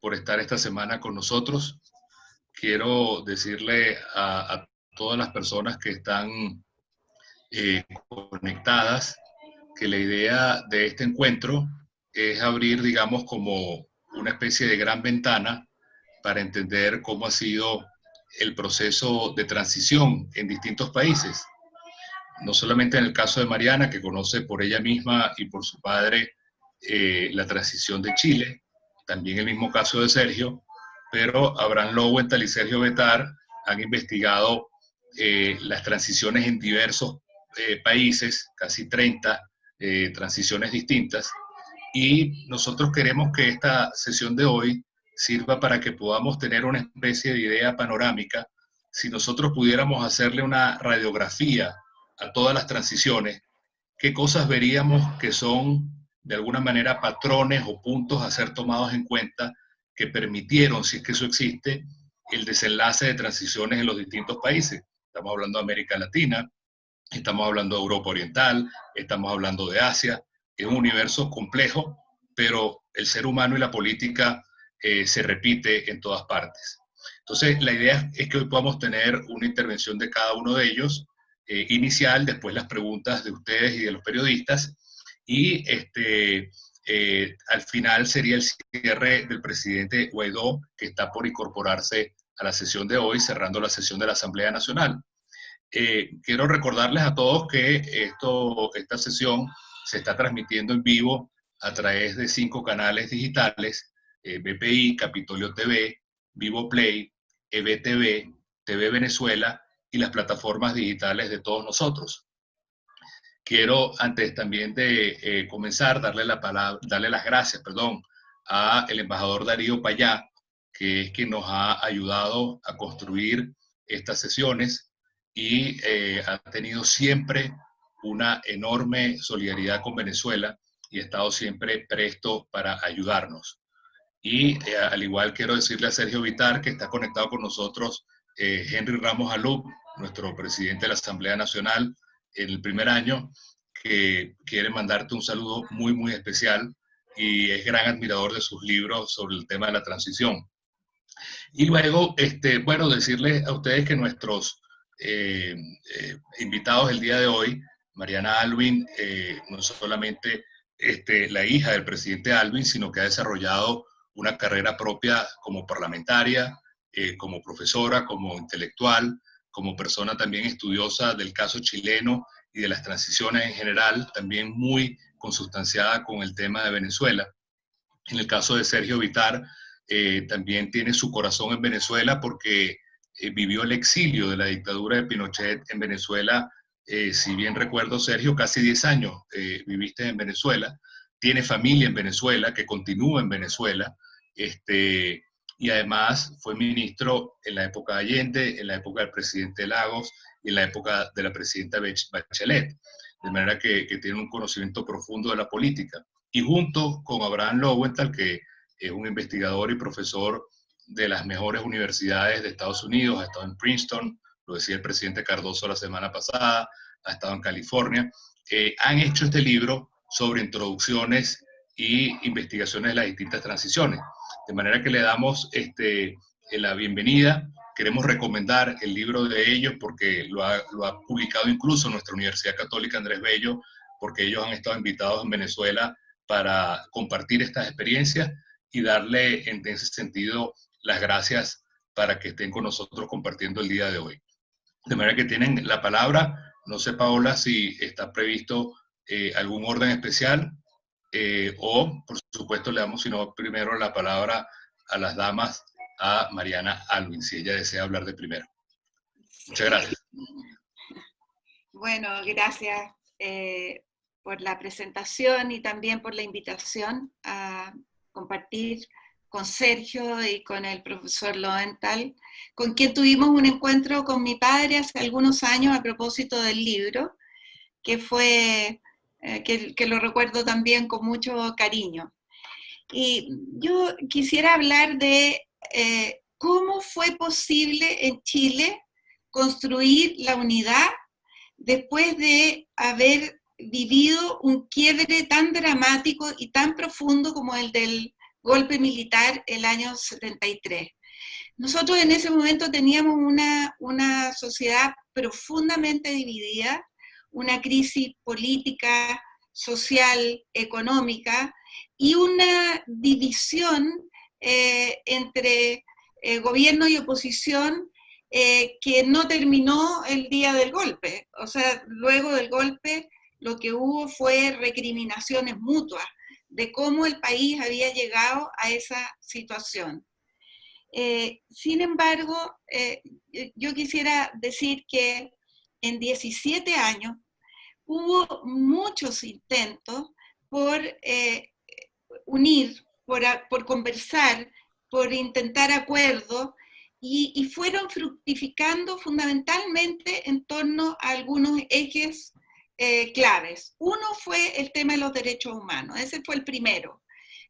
por estar esta semana con nosotros. Quiero decirle a todas las personas que están conectadas que la idea de este encuentro es abrir, digamos, como una especie de gran ventana para entender cómo ha sido el proceso de transición en distintos países. No solamente en el caso de Mariana, que conoce por ella misma y por su padre la transición de Chile, también el mismo caso de Sergio, pero Abraham Lowenthal y Sergio Betar han investigado las transiciones en diversos países, casi 30 transiciones distintas, y nosotros queremos que esta sesión de hoy sirva para que podamos tener una especie de idea panorámica. Si nosotros pudiéramos hacerle una radiografía a todas las transiciones, ¿qué cosas veríamos que son de alguna manera patrones o puntos a ser tomados en cuenta que permitieron, si es que eso existe, el desenlace de transiciones en los distintos países? Estamos hablando de América Latina, estamos hablando de Europa Oriental, estamos hablando de Asia. Es un universo complejo, pero el ser humano y la política se repite en todas partes. Entonces, la idea es que hoy podamos tener una intervención de cada uno de ellos, inicial, después las preguntas de ustedes y de los periodistas, y al final sería el cierre del presidente Guaidó, que está por incorporarse a la sesión de hoy, cerrando la sesión de la Asamblea Nacional. Quiero recordarles a todos que esta sesión se está transmitiendo en vivo a través de 5 canales digitales: BPI, Capitolio TV, Vivo Play, EBTV, TV Venezuela y las plataformas digitales de todos nosotros. Quiero, antes también de comenzar, darle las gracias, al embajador Darío Payá, que es quien nos ha ayudado a construir estas sesiones y ha tenido siempre una enorme solidaridad con Venezuela y ha estado siempre presto para ayudarnos. Y al igual quiero decirle a Sergio Vitar, que está conectado con nosotros, Henry Ramos Alup, nuestro presidente de la Asamblea Nacional en el primer año, que quiere mandarte un saludo muy, muy especial y es gran admirador de sus libros sobre el tema de la transición. Y luego, bueno, decirles a ustedes que nuestros invitados el día de hoy, Mariana Aluin, no es solamente la hija del presidente Aluin, sino que ha desarrollado una carrera propia como parlamentaria, como profesora, como intelectual, como persona también estudiosa del caso chileno y de las transiciones en general, también muy consustanciada con el tema de Venezuela. En el caso de Sergio Vitar, también tiene su corazón en Venezuela porque vivió el exilio de la dictadura de Pinochet en Venezuela. Si bien recuerdo, Sergio, casi 10 años viviste en Venezuela, tiene familia en Venezuela, que continúa en Venezuela, y además fue ministro en la época de Allende, en la época del presidente Lagos y en la época de la presidenta Bachelet, de manera que tiene un conocimiento profundo de la política. Y junto con Abraham Lowenthal, que es un investigador y profesor de las mejores universidades de Estados Unidos, ha estado en Princeton, lo decía el presidente Cardoso la semana pasada, ha estado en California, han hecho este libro sobre introducciones y investigaciones de las distintas transiciones. De manera que le damos la bienvenida. Queremos recomendar el libro de ellos porque lo ha publicado incluso nuestra Universidad Católica Andrés Bello, porque ellos han estado invitados en Venezuela para compartir estas experiencias y darle en ese sentido las gracias para que estén con nosotros compartiendo el día de hoy. De manera que tienen la palabra. No sé, Paola, si está previsto algún orden especial o, por supuesto, le damos sino primero la palabra a las damas, a Mariana Aluin, si ella desea hablar de primero. Muchas gracias. Bueno, gracias por la presentación y también por la invitación a compartir con Sergio y con el profesor Lowenthal, con quien tuvimos un encuentro con mi padre hace algunos años a propósito del libro, que fue, que lo recuerdo también con mucho cariño. Y yo quisiera hablar de cómo fue posible en Chile construir la unidad después de haber vivido un quiebre tan dramático y tan profundo como el del golpe militar el año 73. Nosotros en ese momento teníamos una sociedad profundamente dividida, una crisis política, social, económica, y una división entre gobierno y oposición que no terminó el día del golpe. O sea, luego del golpe lo que hubo fue recriminaciones mutuas de cómo el país había llegado a esa situación. Sin embargo, yo quisiera decir que en 17 años hubo muchos intentos por unir, por conversar, por intentar acuerdos, y fueron fructificando fundamentalmente en torno a algunos ejes claves. Uno fue el tema de los derechos humanos, ese fue el primero.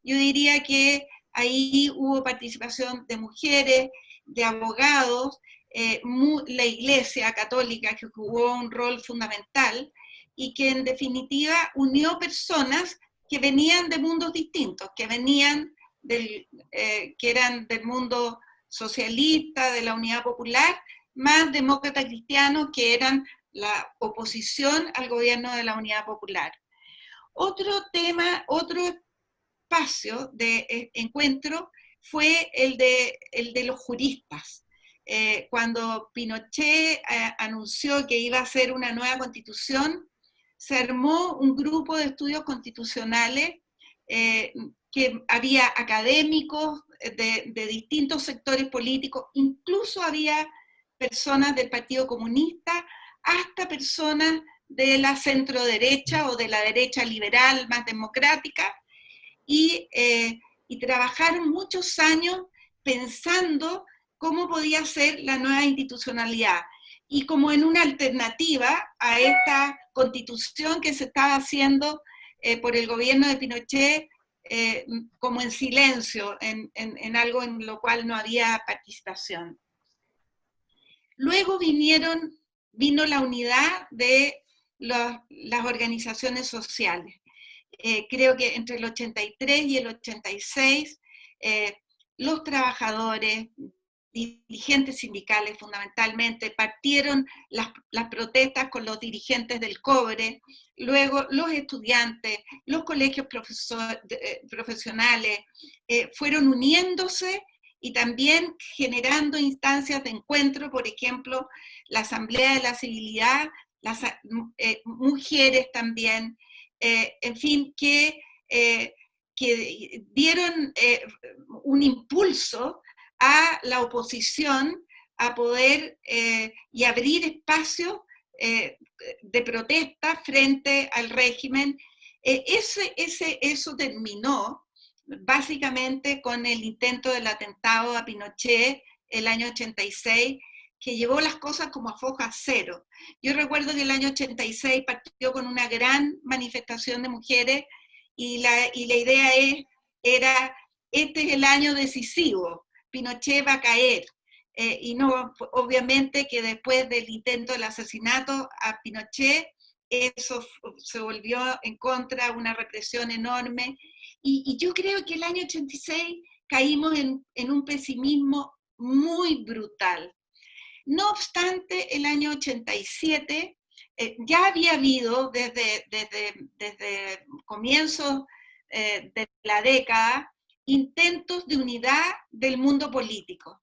Yo diría que ahí hubo participación de mujeres, de abogados, la Iglesia Católica que jugó un rol fundamental y que en definitiva unió personas que venían de mundos distintos, que venían que eran del mundo socialista, de la Unidad Popular, más demócratas cristianos que eran la oposición al gobierno de la Unidad Popular. Otro tema, otro espacio de encuentro fue el de los juristas. Cuando Pinochet anunció que iba a hacer una nueva constitución, se armó un grupo de estudios constitucionales que había académicos de distintos sectores políticos, incluso había personas del Partido Comunista, hasta personas de la centro-derecha o de la derecha liberal más democrática, y trabajaron muchos años pensando cómo podía ser la nueva institucionalidad, y como en una alternativa a esta constitución que se estaba haciendo por el gobierno de Pinochet, como en silencio, en algo en lo cual no había participación. Luego vino la unidad de las organizaciones sociales. Creo que entre el 83 y el 86, los trabajadores, dirigentes sindicales fundamentalmente, partieron las protestas con los dirigentes del cobre, luego los estudiantes, los colegios profesionales fueron uniéndose y también generando instancias de encuentro, por ejemplo, la Asamblea de la Civilidad, las mujeres también, en fin, que dieron un impulso a la oposición a poder y abrir espacios de protesta frente al régimen. Eso terminó básicamente con el intento del atentado a Pinochet el año 86, que llevó las cosas como a foja cero. Yo recuerdo que el año 86 partió con una gran manifestación de mujeres y la idea era, este es el año decisivo, Pinochet va a caer. Y no, obviamente que después del intento del asesinato a Pinochet, eso se volvió en contra, una represión enorme. Y yo creo que el año 86 caímos en un pesimismo muy brutal. No obstante, el año 87 ya había habido desde comienzos de la década intentos de unidad del mundo político.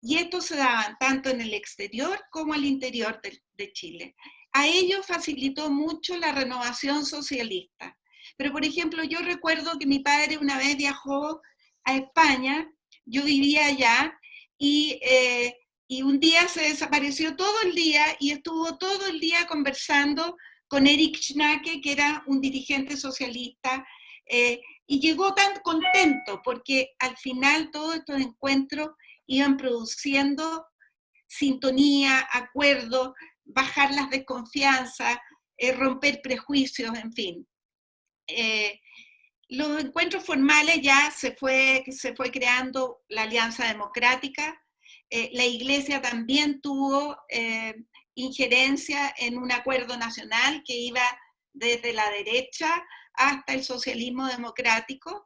Y estos se daban tanto en el exterior como al interior de Chile. A ello facilitó mucho la renovación socialista. Pero, por ejemplo, yo recuerdo que mi padre una vez viajó a España, yo vivía allá, y un día se desapareció todo el día y estuvo todo el día conversando con Erich Schnake, que era un dirigente socialista, y llegó tan contento porque al final todos estos encuentros iban produciendo sintonía, acuerdo, bajar las desconfianzas, romper prejuicios, en fin. Los encuentros formales ya se fue creando la Alianza Democrática. La Iglesia también tuvo injerencia en un acuerdo nacional que iba desde la derecha hasta el socialismo democrático.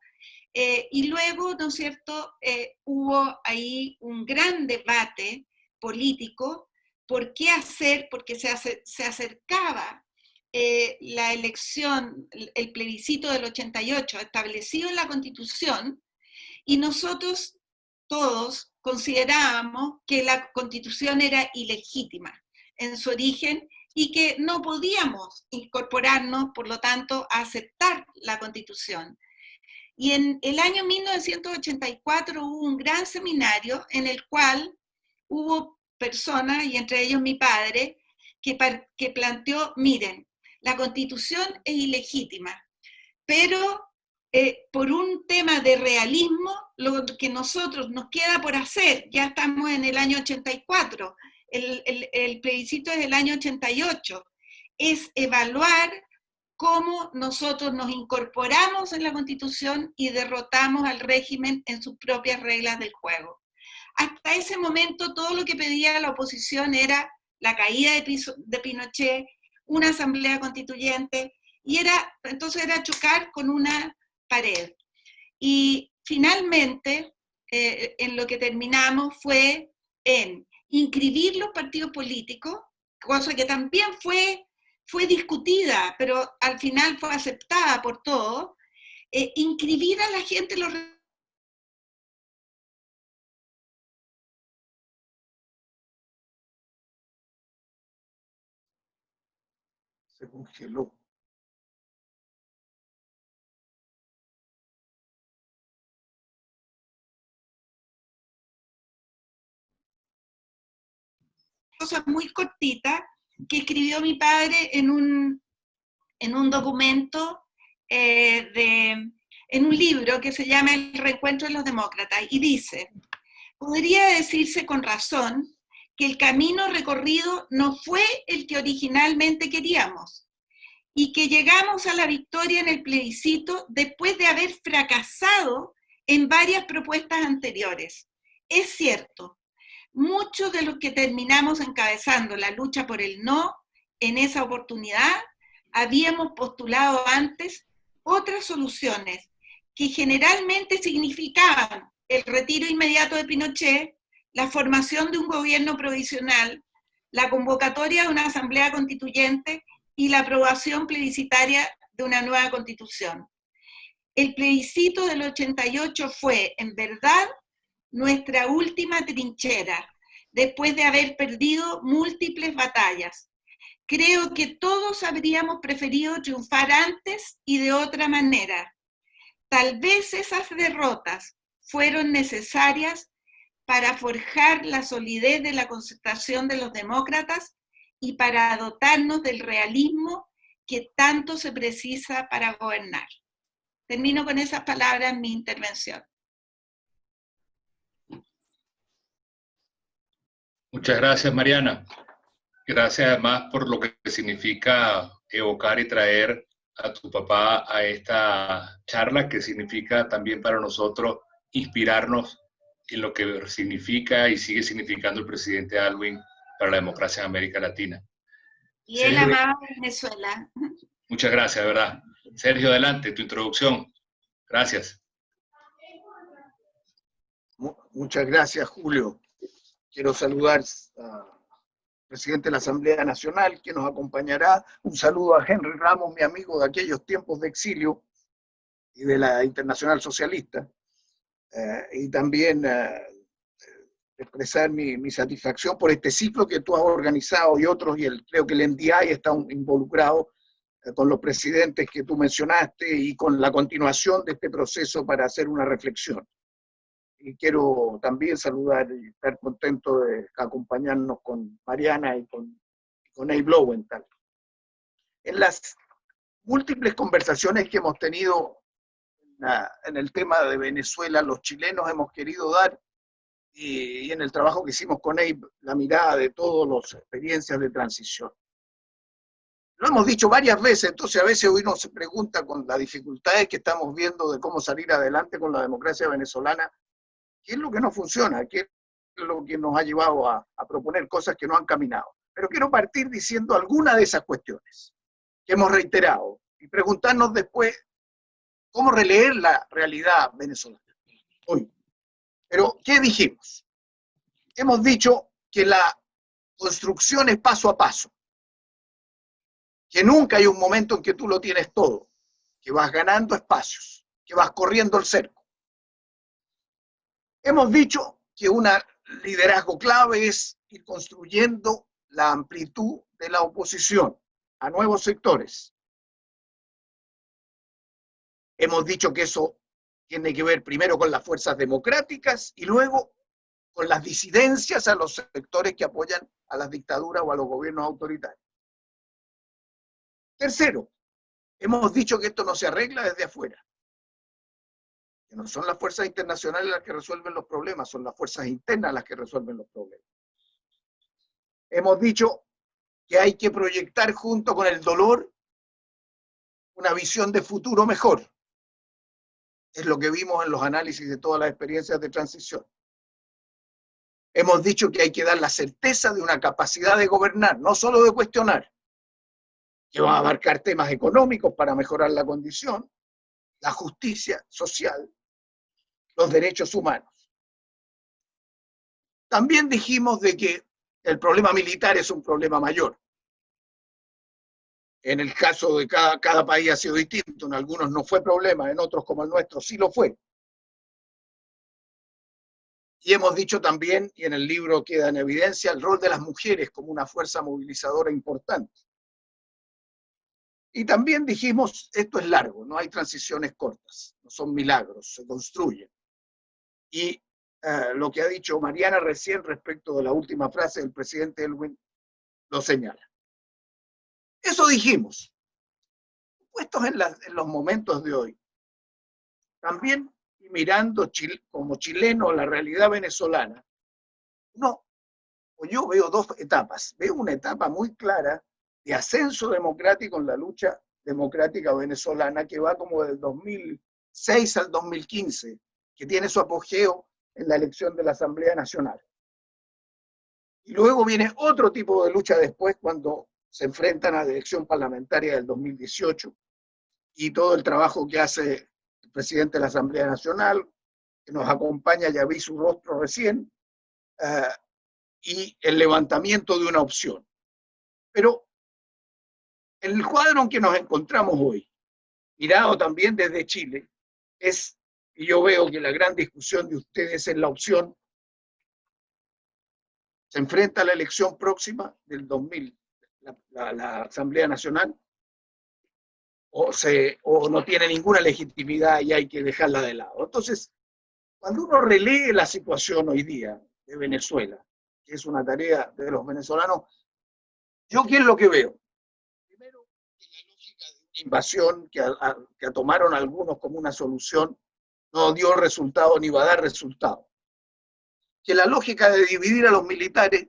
Y luego, ¿no es cierto?, hubo ahí un gran debate político por qué hacer, porque se acercaba la elección, el plebiscito del 88, establecido en la Constitución, y nosotros todos considerábamos que la Constitución era ilegítima en su origen y que no podíamos incorporarnos, por lo tanto, a aceptar la Constitución. Y en el año 1984 hubo un gran seminario en el cual hubo personas, y entre ellos mi padre, que planteó, miren, la Constitución es ilegítima, pero por un tema de realismo, lo que nosotros nos queda por hacer, ya estamos en el año 84, el plebiscito es del año 88, es evaluar cómo nosotros nos incorporamos en la Constitución y derrotamos al régimen en sus propias reglas del juego. Hasta ese momento todo lo que pedía la oposición era la caída de Pinochet, una asamblea constituyente, y entonces era chocar con una pared. Y finalmente, en lo que terminamos fue en inscribir los partidos políticos, cosa que también fue discutida, pero al final fue aceptada por todos, inscribir a la gente en los... Se congeló. Cosa muy cortita que escribió mi padre en un documento, en un libro que se llama El reencuentro de los demócratas, y dice, podría decirse con razón que el camino recorrido no fue el que originalmente queríamos, y que llegamos a la victoria en el plebiscito después de haber fracasado en varias propuestas anteriores. Es cierto, muchos de los que terminamos encabezando la lucha por el no en esa oportunidad habíamos postulado antes otras soluciones que generalmente significaban el retiro inmediato de Pinochet, la formación de un gobierno provisional, la convocatoria de una asamblea constituyente y la aprobación plebiscitaria de una nueva constitución. El plebiscito del 88 fue, en verdad, nuestra última trinchera, después de haber perdido múltiples batallas. Creo que todos habríamos preferido triunfar antes y de otra manera. Tal vez esas derrotas fueron necesarias para forjar la solidez de la concertación de los demócratas y para dotarnos del realismo que tanto se precisa para gobernar. Termino con esas palabras mi intervención. Muchas gracias, Mariana. Gracias además por lo que significa evocar y traer a tu papá a esta charla, que significa también para nosotros inspirarnos en lo que significa y sigue significando el presidente Aylwin para la democracia en América Latina. Y él amaba Venezuela. Muchas gracias, de verdad. Sergio, adelante, tu introducción. Gracias. Muchas gracias, Julio. Quiero saludar al presidente de la Asamblea Nacional, que nos acompañará. Un saludo a Henry Ramos, mi amigo de aquellos tiempos de exilio y de la Internacional Socialista. Y también expresar mi satisfacción por este ciclo que tú has organizado y otros, y creo que el NDI está involucrado con los presidentes que tú mencionaste y con la continuación de este proceso para hacer una reflexión. Y quiero también saludar y estar contento de acompañarnos con Mariana y con Abe Lowenthal. En las múltiples conversaciones que hemos tenido en el tema de Venezuela, los chilenos hemos querido dar, y en el trabajo que hicimos con Abe, la mirada de todas las experiencias de transición. Lo hemos dicho varias veces, entonces a veces uno se pregunta con las dificultades que estamos viendo de cómo salir adelante con la democracia venezolana, ¿qué es lo que no funciona? ¿Qué es lo que nos ha llevado a proponer cosas que no han caminado? Pero quiero partir diciendo algunas de esas cuestiones que hemos reiterado y preguntarnos después cómo releer la realidad venezolana hoy. Pero, ¿qué dijimos? Hemos dicho que la construcción es paso a paso, que nunca hay un momento en que tú lo tienes todo, que vas ganando espacios, que vas corriendo el cerco. Hemos dicho que un liderazgo clave es ir construyendo la amplitud de la oposición a nuevos sectores. Hemos dicho que eso tiene que ver primero con las fuerzas democráticas y luego con las disidencias a los sectores que apoyan a las dictaduras o a los gobiernos autoritarios. Tercero, hemos dicho que esto no se arregla desde afuera, que no son las fuerzas internacionales las que resuelven los problemas, son las fuerzas internas las que resuelven los problemas. Hemos dicho que hay que proyectar junto con el dolor una visión de futuro mejor. Es lo que vimos en los análisis de todas las experiencias de transición. Hemos dicho que hay que dar la certeza de una capacidad de gobernar, no solo de cuestionar, que va a abarcar temas económicos para mejorar la condición, la justicia social, los derechos humanos. También dijimos de que el problema militar es un problema mayor. En el caso de cada país ha sido distinto, en algunos no fue problema, en otros como el nuestro sí lo fue. Y hemos dicho también, y en el libro queda en evidencia, el rol de las mujeres como una fuerza movilizadora importante. Y también dijimos, esto es largo, no hay transiciones cortas, no son milagros, se construyen. Y lo que ha dicho Mariana recién respecto de la última frase del presidente Elwin lo señala. Eso dijimos. Puestos en los momentos de hoy, también mirando como chileno la realidad venezolana, yo veo dos etapas. Veo una etapa muy clara de ascenso democrático en la lucha democrática venezolana que va como del 2006 al 2015, que tiene su apogeo en la elección de la Asamblea Nacional. Y luego viene otro tipo de lucha después cuando se enfrentan a la elección parlamentaria del 2018 y todo el trabajo que hace el presidente de la Asamblea Nacional, que nos acompaña, ya vi su rostro recién, y el levantamiento de una opción. Pero el cuadro en que nos encontramos hoy, mirado también desde Chile, y yo veo que la gran discusión de ustedes es la opción, se enfrenta a la elección próxima del 2000, la Asamblea Nacional, o no tiene ninguna legitimidad y hay que dejarla de lado. Entonces, cuando uno relee la situación hoy día de Venezuela, que es una tarea de los venezolanos, ¿yo qué es lo que veo? Primero, que la lógica de invasión que tomaron algunos como una solución no dio resultado ni va a dar resultado. Que la lógica de dividir a los militares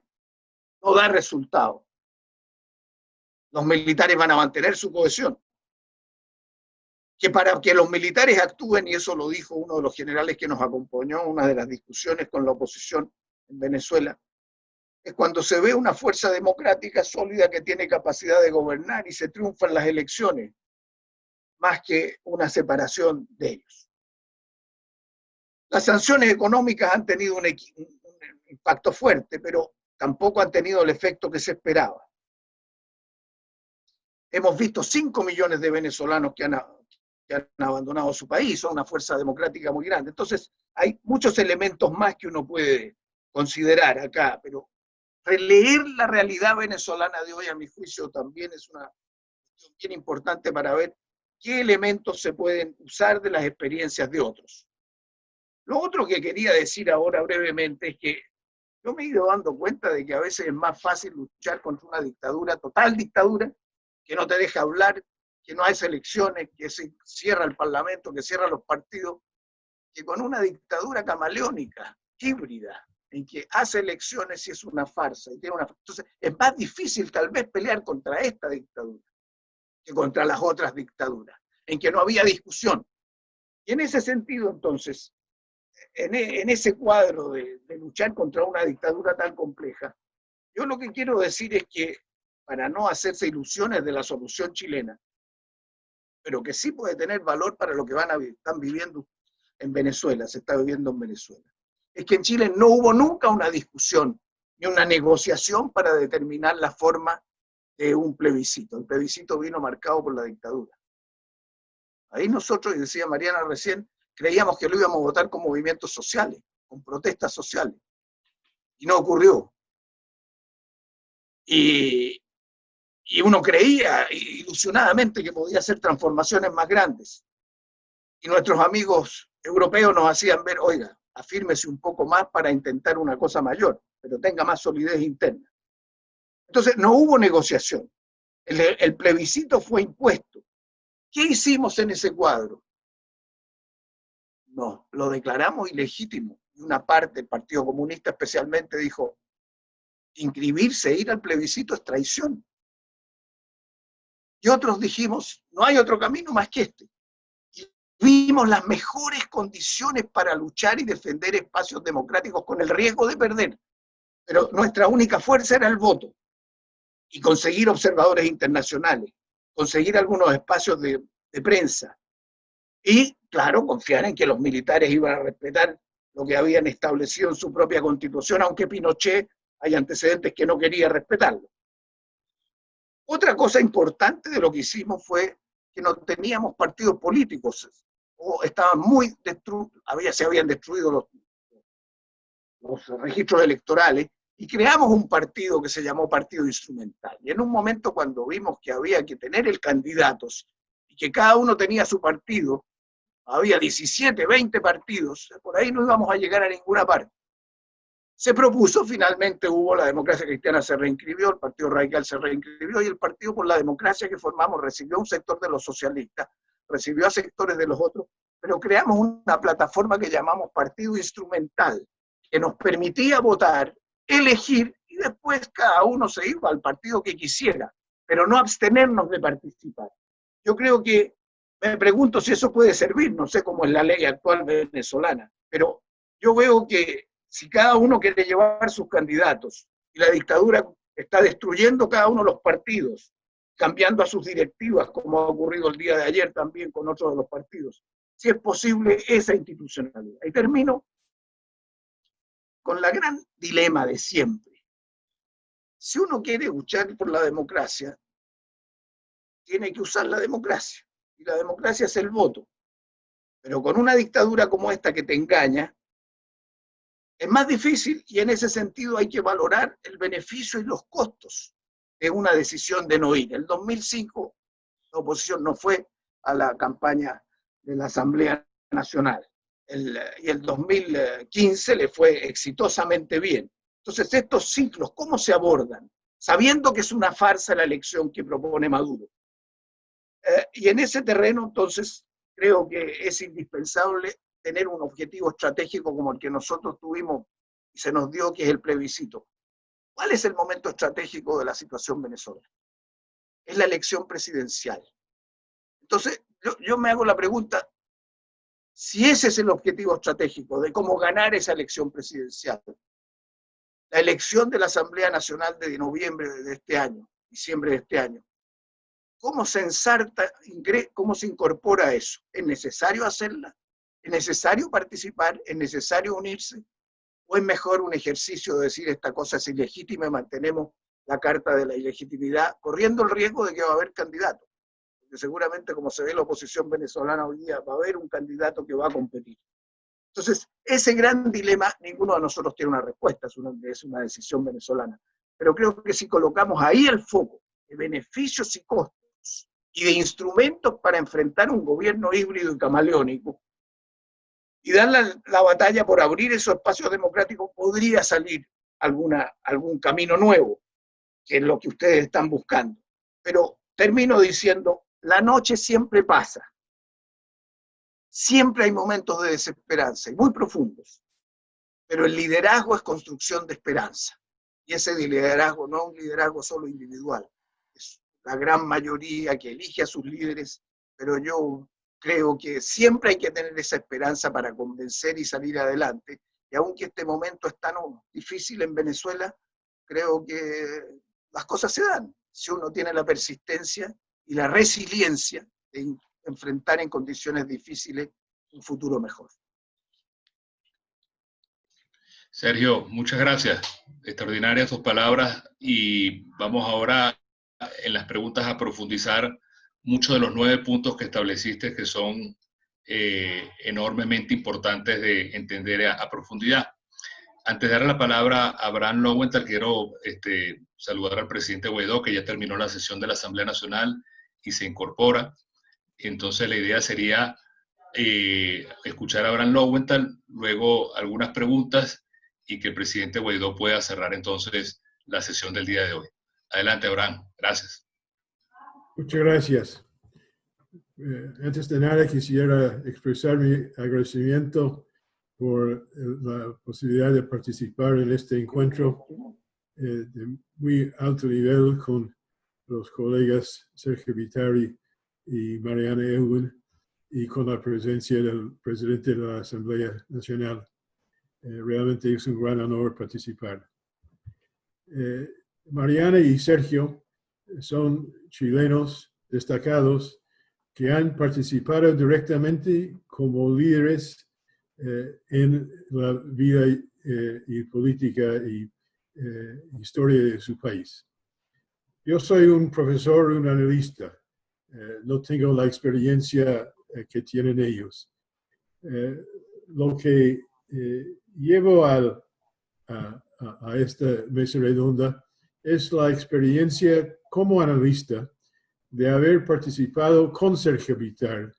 no da resultado. Los militares van a mantener su cohesión. Que para que los militares actúen, y eso lo dijo uno de los generales que nos acompañó en una de las discusiones con la oposición en Venezuela, es cuando se ve una fuerza democrática sólida que tiene capacidad de gobernar y se triunfa en las elecciones, más que una separación de ellos. Las sanciones económicas han tenido un impacto fuerte, pero tampoco han tenido el efecto que se esperaba. Hemos visto 5 millones de venezolanos que han abandonado su país, son una fuerza democrática muy grande. Entonces, hay muchos elementos más que uno puede considerar acá, pero releer la realidad venezolana de hoy, a mi juicio, también es una cuestión bien importante para ver qué elementos se pueden usar de las experiencias de otros. Lo otro que quería decir ahora brevemente es que yo me he ido dando cuenta de que a veces es más fácil luchar contra una dictadura, total dictadura, que no te deja hablar, que no hay elecciones, que se cierra el parlamento, que cierra los partidos, que con una dictadura camaleónica, híbrida, en que hace elecciones y es una farsa. Entonces, es más difícil tal vez pelear contra esta dictadura que contra las otras dictaduras, en que no había discusión. Y en ese sentido, entonces, en ese cuadro de luchar contra una dictadura tan compleja, yo lo que quiero decir es que, para no hacerse ilusiones de la solución chilena, pero que sí puede tener valor para lo que están viviendo en Venezuela, se está viviendo en Venezuela. Es que en Chile no hubo nunca una discusión ni una negociación para determinar la forma de un plebiscito. El plebiscito vino marcado por la dictadura. Ahí nosotros, y decía Mariana recién, creíamos que lo íbamos a votar con movimientos sociales, con protestas sociales, y no ocurrió. Y uno creía ilusionadamente que podía hacer transformaciones más grandes. Y nuestros amigos europeos nos hacían ver, oiga, afírmese un poco más para intentar una cosa mayor, pero tenga más solidez interna. Entonces no hubo negociación. El plebiscito fue impuesto. ¿Qué hicimos en ese cuadro? No, lo declaramos ilegítimo. Y una parte, el Partido Comunista especialmente, dijo, inscribirse, ir al plebiscito es traición. Y otros dijimos, no hay otro camino más que este. Y vimos las mejores condiciones para luchar y defender espacios democráticos con el riesgo de perder. Pero nuestra única fuerza era el voto. Y conseguir observadores internacionales, conseguir algunos espacios de prensa. Y, claro, confiar en que los militares iban a respetar lo que habían establecido en su propia constitución, aunque Pinochet hay antecedentes que no quería respetarlo. Otra cosa importante de lo que hicimos fue que no teníamos partidos políticos, o estaban muy destruidos, se habían destruido los registros electorales, y creamos un partido que se llamó Partido Instrumental. Y en un momento cuando vimos que había que tener candidatos, y que cada uno tenía su partido, había 17, 20 partidos, por ahí no íbamos a llegar a ninguna parte. Se propuso, finalmente hubo, la Democracia Cristiana se reinscribió, el Partido Radical se reinscribió y el Partido por la Democracia que formamos recibió un sector de los socialistas, recibió a sectores de los otros, pero creamos una plataforma que llamamos Partido Instrumental, que nos permitía votar, elegir y después cada uno se iba al partido que quisiera, pero no abstenernos de participar. Yo creo que, me pregunto si eso puede servir, no sé cómo es la ley actual venezolana, pero yo veo que si cada uno quiere llevar sus candidatos y la dictadura está destruyendo cada uno de los partidos, cambiando a sus directivas, como ha ocurrido el día de ayer también con otros de los partidos, si es posible esa institucionalidad. Y termino con la gran dilema de siempre. Si uno quiere luchar por la democracia, tiene que usar la democracia. Y la democracia es el voto. Pero con una dictadura como esta que te engaña, es más difícil y en ese sentido hay que valorar el beneficio y los costos de una decisión de no ir. En 2005 la oposición no fue a la campaña de la Asamblea Nacional y el 2015 le fue exitosamente bien. Entonces estos ciclos, ¿cómo se abordan? Sabiendo que es una farsa la elección que propone Maduro. Y en ese terreno entonces creo que es indispensable tener un objetivo estratégico como el que nosotros tuvimos y se nos dio, que es el plebiscito. ¿Cuál es el momento estratégico de la situación venezolana? Es la elección presidencial. Entonces, yo me hago la pregunta, si ese es el objetivo estratégico de cómo ganar esa elección presidencial, la elección de la Asamblea Nacional de noviembre de este año, diciembre de este año, ¿cómo se ensarta, cómo se incorpora eso? ¿Es necesario hacerla? ¿Es necesario participar? ¿Es necesario unirse? ¿O es mejor un ejercicio de decir esta cosa es ilegítima y mantenemos la carta de la ilegitimidad, corriendo el riesgo de que va a haber candidatos? Porque seguramente, como se ve la oposición venezolana hoy día, va a haber un candidato que va a competir. Entonces, ese gran dilema, ninguno de nosotros tiene una respuesta, es una decisión venezolana. Pero creo que si colocamos ahí el foco de beneficios y costos, y de instrumentos para enfrentar un gobierno híbrido y camaleónico, y dar la batalla por abrir esos espacios democráticos, podría salir algún camino nuevo, que es lo que ustedes están buscando. Pero termino diciendo, la noche siempre pasa. Siempre hay momentos de desesperanza, y muy profundos. Pero el liderazgo es construcción de esperanza. Y ese liderazgo no es un liderazgo solo individual, es la gran mayoría que elige a sus líderes, pero yo creo que siempre hay que tener esa esperanza para convencer y salir adelante. Y aunque este momento es tan difícil en Venezuela, creo que las cosas se dan. Si uno tiene la persistencia y la resiliencia de enfrentar en condiciones difíciles un futuro mejor. Sergio, muchas gracias. Extraordinarias tus palabras y vamos ahora en las preguntas a profundizar muchos de los 9 puntos que estableciste que son enormemente importantes de entender a profundidad. Antes de darle la palabra a Abraham Lowenthal, quiero saludar al presidente Guaidó, que ya terminó la sesión de la Asamblea Nacional y se incorpora. Entonces la idea sería escuchar a Abraham Lowenthal, luego algunas preguntas y que el presidente Guaidó pueda cerrar entonces la sesión del día de hoy. Adelante, Abraham. Gracias. Muchas gracias. Antes de nada, quisiera expresar mi agradecimiento por la posibilidad de participar en este encuentro de muy alto nivel con los colegas Sergio Vitari y Mariana Elwin y con la presencia del presidente de la Asamblea Nacional. Realmente es un gran honor participar. Mariana y Sergio son chilenos destacados que han participado directamente como líderes en la vida y política y historia de su país. Yo soy un profesor, un analista. No tengo la experiencia que tienen ellos. Lo que llevo a esta mesa redonda es la experiencia como analista de haber participado con Sergio Vitari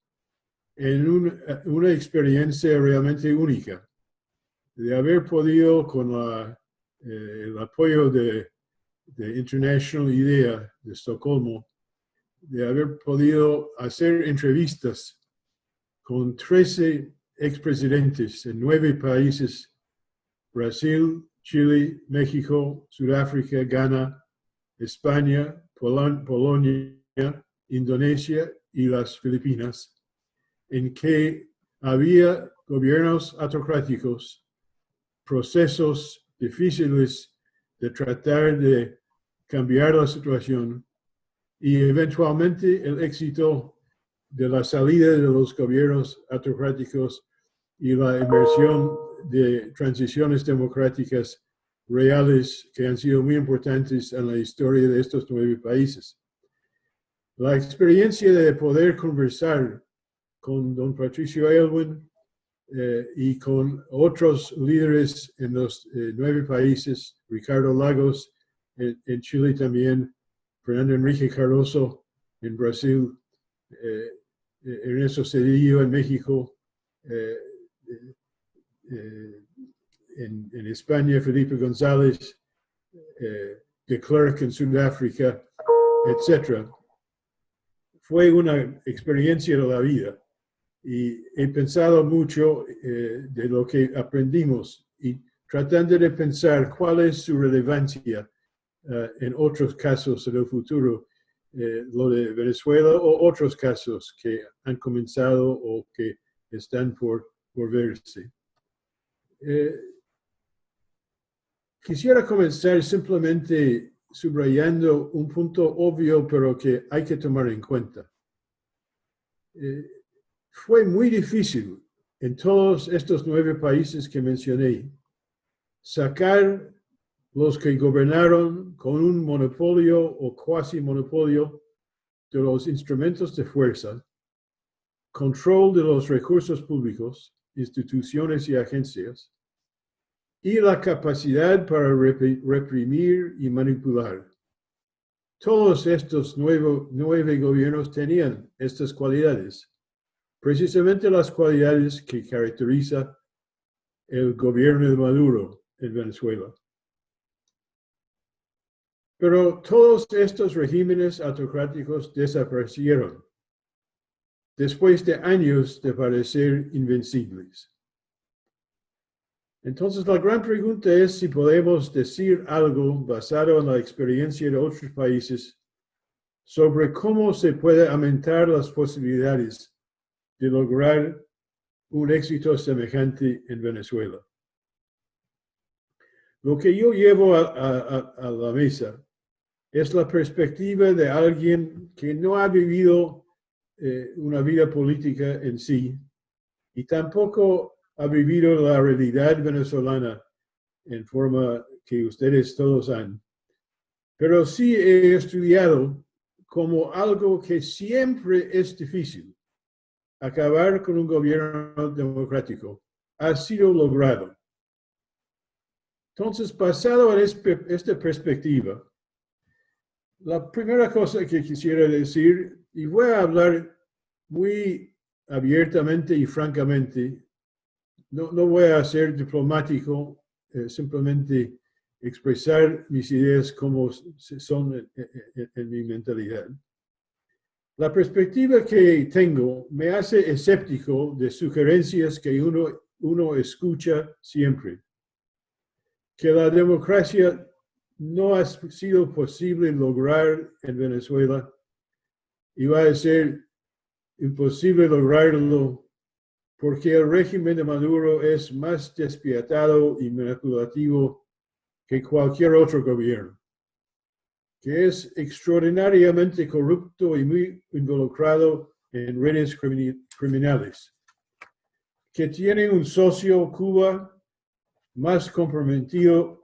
en una experiencia realmente única, de haber podido con el apoyo de International IDEA de Estocolmo, de haber podido hacer entrevistas con 13 expresidentes en 9 países: Brasil, Chile, México, Sudáfrica, Ghana, España, Polonia, Indonesia y las Filipinas, en que había gobiernos autocráticos, procesos difíciles de tratar de cambiar la situación y eventualmente el éxito de la salida de los gobiernos autocráticos y la emersión de transiciones democráticas reales que han sido muy importantes en la historia de estos 9 países. La experiencia de poder conversar con don Patricio Aylwin y con otros líderes en los 9 países, Ricardo Lagos en Chile también, Fernando Enrique Cardoso en Brasil, Ernesto Zedillo en México, en España, Felipe González, de Klerk en Sudáfrica, etc. Fue una experiencia de la vida y he pensado mucho de lo que aprendimos y tratando de pensar cuál es su relevancia en otros casos en el futuro, lo de Venezuela o otros casos que han comenzado o que están por verse. Quisiera comenzar simplemente subrayando un punto obvio, pero que hay que tomar en cuenta. Fue muy difícil en todos estos 9 países que mencioné sacar los que gobernaron con un monopolio o cuasi monopolio de los instrumentos de fuerza, control de los recursos públicos, instituciones y agencias, y la capacidad para reprimir y manipular. Todos estos 9 gobiernos tenían estas cualidades, precisamente las cualidades que caracteriza el gobierno de Maduro en Venezuela. Pero todos estos regímenes autocráticos desaparecieron después de años de parecer invencibles. Entonces, la gran pregunta es si podemos decir algo basado en la experiencia de otros países sobre cómo se puede aumentar las posibilidades de lograr un éxito semejante en Venezuela. Lo que yo llevo a la mesa es la perspectiva de alguien que no ha vivido una vida política en sí, y tampoco ha vivido la realidad venezolana en forma que ustedes todos han. Pero sí he estudiado como algo que siempre es difícil. Acabar con un gobierno democrático ha sido logrado. Entonces, basado en esta perspectiva, la primera cosa que quisiera decir, y voy a hablar muy abiertamente y francamente, no voy a ser diplomático, simplemente expresar mis ideas como son en mi mentalidad. La perspectiva que tengo me hace escéptico de sugerencias que uno escucha siempre. Que la democracia no ha sido posible lograr en Venezuela y va a ser imposible lograrlo porque el régimen de Maduro es más despiadado y manipulativo que cualquier otro gobierno, que es extraordinariamente corrupto y muy involucrado en redes criminales, que tiene un socio, Cuba, más comprometido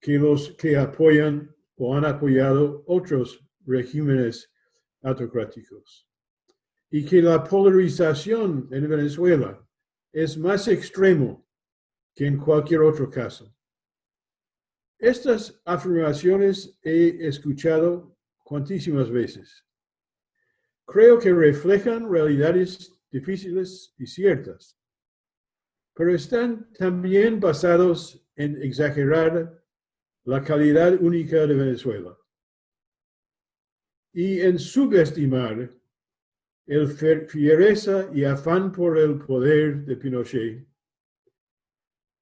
que los que apoyan o han apoyado otros regímenes autocráticos. Y que la polarización en Venezuela es más extremo que en cualquier otro caso. Estas afirmaciones he escuchado cuantísimas veces. Creo que reflejan realidades difíciles y ciertas, pero están también basados en exagerar la calidad única de Venezuela y en subestimar el fiereza y afán por el poder de Pinochet,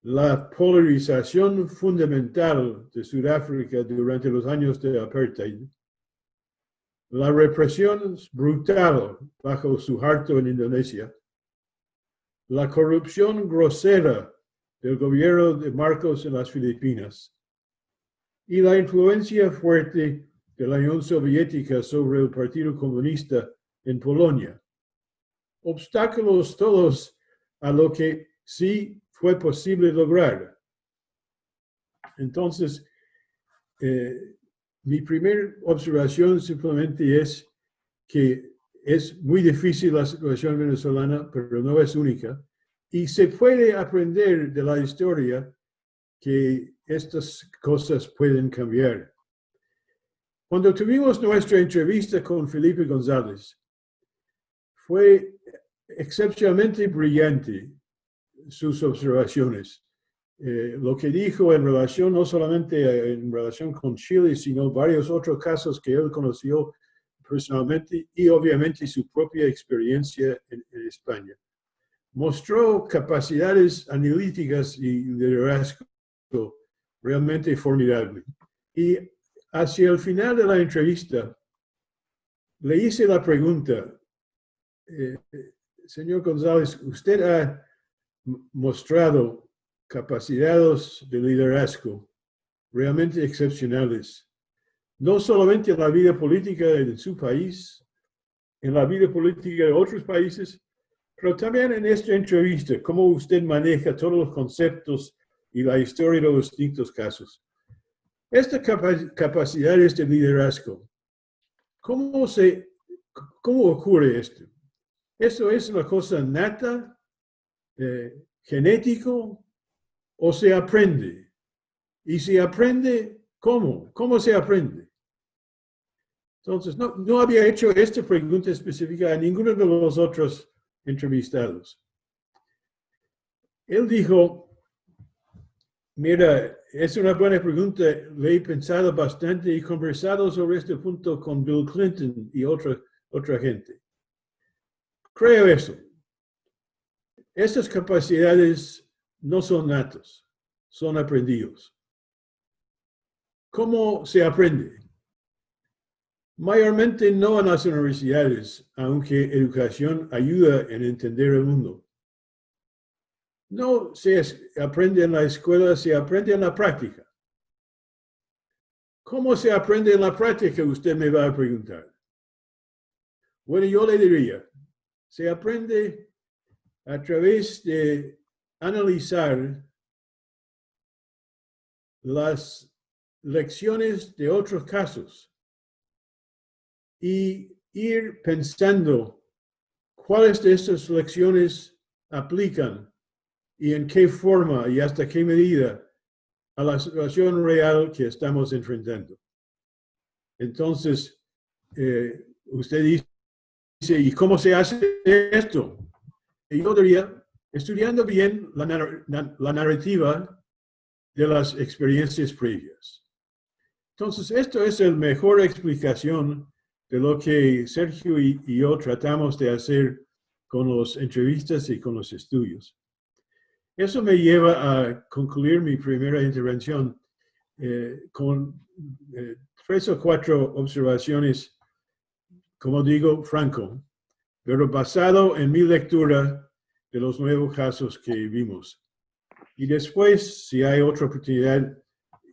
la polarización fundamental de Sudáfrica durante los años de apartheid, la represión brutal bajo Suharto en Indonesia, la corrupción grosera del gobierno de Marcos en las Filipinas y la influencia fuerte de la Unión Soviética sobre el Partido Comunista en Polonia. Obstáculos todos a lo que sí fue posible lograr. Entonces, mi primera observación simplemente es que es muy difícil la situación venezolana, pero no es única. Y se puede aprender de la historia que estas cosas pueden cambiar. Cuando tuvimos nuestra entrevista con Felipe González, fue excepcionalmente brillante sus observaciones. Lo que dijo en relación, no solamente en relación con Chile, sino varios otros casos que él conoció personalmente y obviamente su propia experiencia en España. Mostró capacidades analíticas y liderazgo realmente formidables. Y hacia el final de la entrevista, le hice la pregunta, señor González, usted ha mostrado capacidades de liderazgo realmente excepcionales, no solamente en la vida política de su país, en la vida política de otros países, pero también en esta entrevista, cómo usted maneja todos los conceptos y la historia de los distintos casos. Estas capacidades de liderazgo, ¿cómo ocurre esto? ¿Esto es una cosa nata, genético, o se aprende? Y si aprende, ¿cómo? ¿Cómo se aprende? Entonces, no había hecho esta pregunta específica a ninguno de los otros entrevistados. Él dijo, mira, es una buena pregunta, le he pensado bastante y conversado sobre este punto con Bill Clinton y otra gente. Creo eso. Estas capacidades no son natas, son aprendidos. ¿Cómo se aprende? Mayormente no en las universidades, aunque educación ayuda en entender el mundo. No se aprende en la escuela, se aprende en la práctica. ¿Cómo se aprende en la práctica? Usted me va a preguntar. Bueno, yo le diría, se aprende a través de analizar las lecciones de otros casos y ir pensando cuáles de estas lecciones aplican y en qué forma y hasta qué medida a la situación real que estamos enfrentando. Entonces, usted dice, ¿y cómo se hace esto? Y yo diría, estudiando bien la narrativa de las experiencias previas. Entonces, esto es la mejor explicación de lo que Sergio y yo tratamos de hacer con las entrevistas y con los estudios. Eso me lleva a concluir mi primera intervención con 3 o 4 observaciones, como digo, franco, pero basado en mi lectura de los nuevos casos que vimos. Y después, si hay otra oportunidad,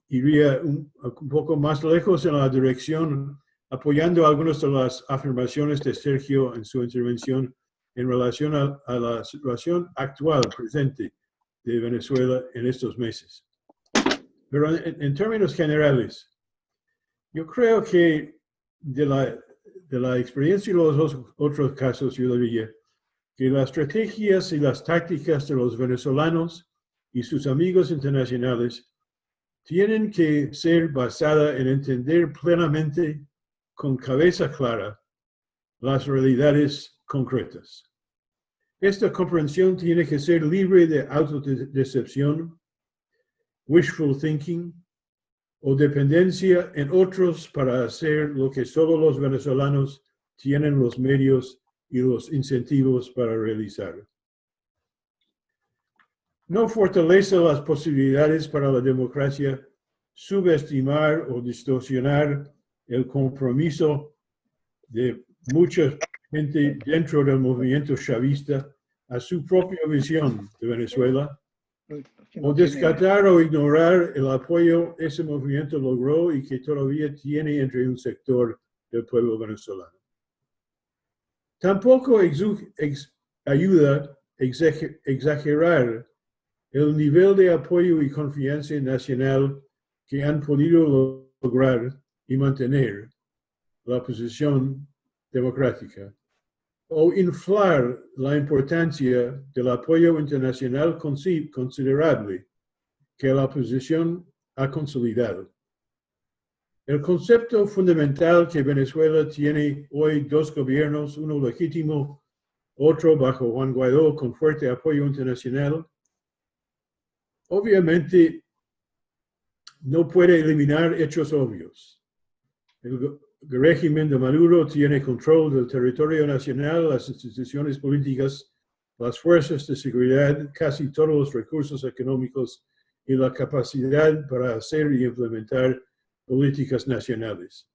iría un poco más lejos en la dirección, apoyando algunas de las afirmaciones de Sergio en su intervención en relación a la situación actual, presente, de Venezuela en estos meses. Pero en términos generales, yo creo que de la experiencia de los otros casos, yo diría que las estrategias y las tácticas de los venezolanos y sus amigos internacionales tienen que ser basadas en entender plenamente, con cabeza clara, las realidades concretas. Esta comprensión tiene que ser libre de autodecepción, wishful thinking o dependencia en otros para hacer lo que solo los venezolanos tienen los medios y los incentivos para realizar. No fortalece las posibilidades para la democracia subestimar o distorsionar el compromiso de mucha gente dentro del movimiento chavista a su propia visión de Venezuela, o descartar o ignorar el apoyo que ese movimiento logró y que todavía tiene entre un sector del pueblo venezolano. Tampoco ayuda a exagerar el nivel de apoyo y confianza nacional que han podido lograr y mantener la posición democrática, o inflar la importancia del apoyo internacional considerable que la oposición ha consolidado. El concepto fundamental que Venezuela tiene hoy 2 gobiernos, uno legítimo, otro bajo Juan Guaidó con fuerte apoyo internacional, obviamente no puede eliminar hechos obvios. El régimen de Maduro tiene control del territorio nacional, las instituciones políticas, las fuerzas de seguridad, casi todos los recursos económicos y la capacidad para hacer y implementar políticas nacionales.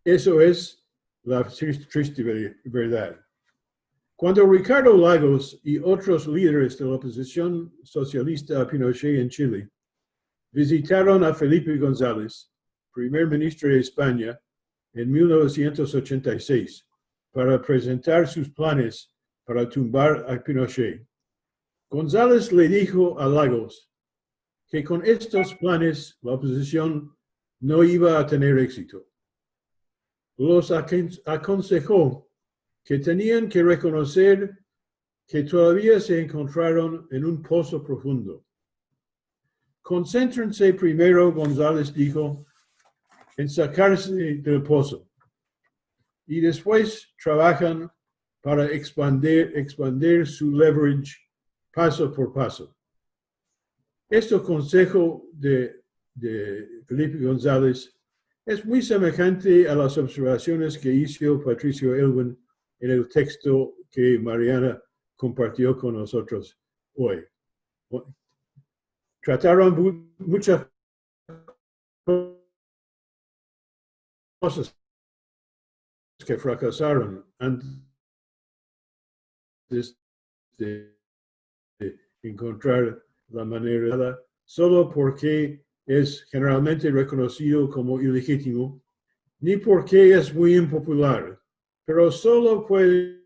Eso es la triste verdad. Cuando Ricardo Lagos y otros líderes de la oposición socialista a Pinochet en Chile visitaron a Felipe González, primer ministro de España, en 1986, para presentar sus planes para tumbar a Pinochet, González le dijo a Lagos que con estos planes la oposición no iba a tener éxito. Los aconsejó que tenían que reconocer que todavía se encontraron en un pozo profundo. Concéntrense primero, González dijo, en sacarse del pozo y después trabajan para expandir su leverage paso por paso. Este consejo de Felipe González es muy semejante a las observaciones que hizo Patricio Aylwin en el texto que Mariana compartió con nosotros hoy. Trataron muchas cosas que fracasaron antes de encontrar la manera, solo porque es generalmente reconocido como ilegítimo, ni porque es muy impopular, pero solo puede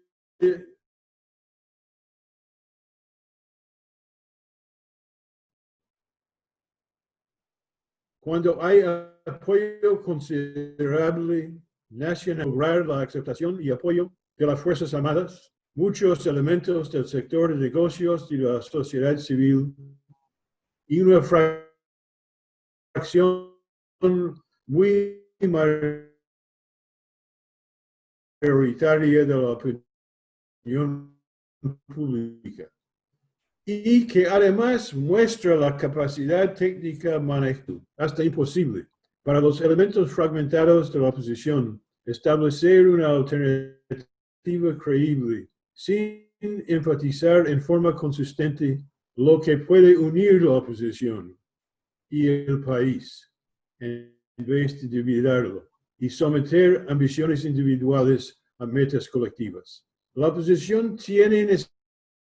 cuando hay apoyo considerable nacional, lograr la aceptación y apoyo de las Fuerzas Armadas, muchos elementos del sector de negocios y de la sociedad civil y una fracción muy mayoritaria de la opinión pública y que además muestra la capacidad técnica manejo, hasta imposible, para los elementos fragmentados de la oposición, establecer una alternativa creíble, sin enfatizar en forma consistente lo que puede unir la oposición y el país, en vez de dividirlo, y someter ambiciones individuales a metas colectivas. La oposición tiene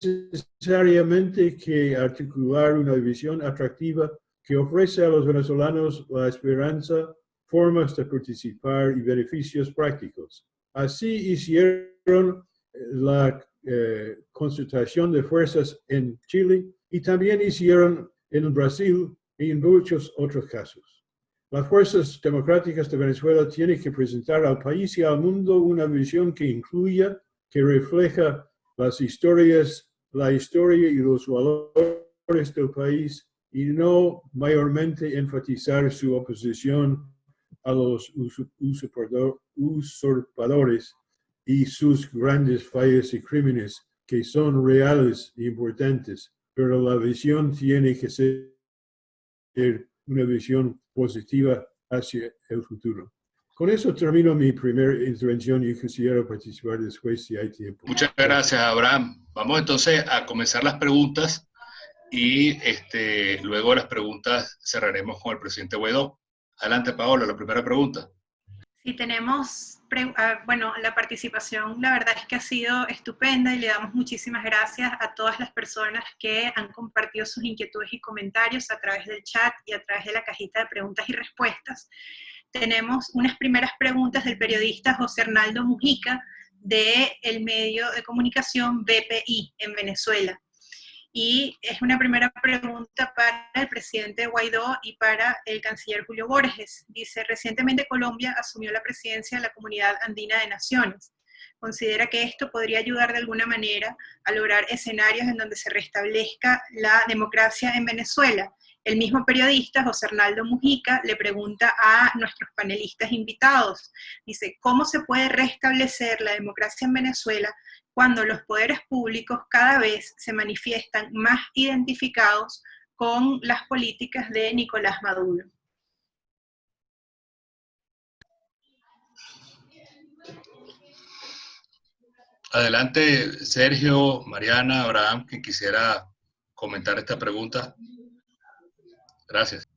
necesariamente que articular una visión atractiva que ofrece a los venezolanos la esperanza, formas de participar y beneficios prácticos. Así hicieron la concentración de fuerzas en Chile y también hicieron en Brasil y en muchos otros casos. Las fuerzas democráticas de Venezuela tienen que presentar al país y al mundo una visión que incluya, que refleja la historia y los valores del país y no mayormente enfatizar su oposición a los usurpadores y sus grandes fallas y crímenes que son reales e importantes, pero la visión tiene que ser una visión positiva hacia el futuro. Con eso termino mi primera intervención y quisiera participar después si hay tiempo. Muchas gracias, Abraham. Vamos entonces a comenzar las preguntas y luego las preguntas cerraremos con el presidente Guaidó. Adelante, Paola, la primera pregunta. Sí, tenemos, bueno, la participación, la verdad es que ha sido estupenda y le damos muchísimas gracias a todas las personas que han compartido sus inquietudes y comentarios a través del chat y a través de la cajita de preguntas y respuestas. Tenemos unas primeras preguntas del periodista José Arnaldo Mujica del medio de comunicación BPI en Venezuela. Y es una primera pregunta para el presidente Guaidó y para el canciller Julio Borges. Dice, recientemente Colombia asumió la presidencia de la Comunidad Andina de Naciones. ¿Considera que esto podría ayudar de alguna manera a lograr escenarios en donde se restablezca la democracia en Venezuela? El mismo periodista, José Arnaldo Mujica, le pregunta a nuestros panelistas invitados. Dice, ¿cómo se puede restablecer la democracia en Venezuela cuando los poderes públicos cada vez se manifiestan más identificados con las políticas de Nicolás Maduro? Adelante, Sergio, Mariana, Abraham, quien quisiera comentar esta pregunta. Gracias.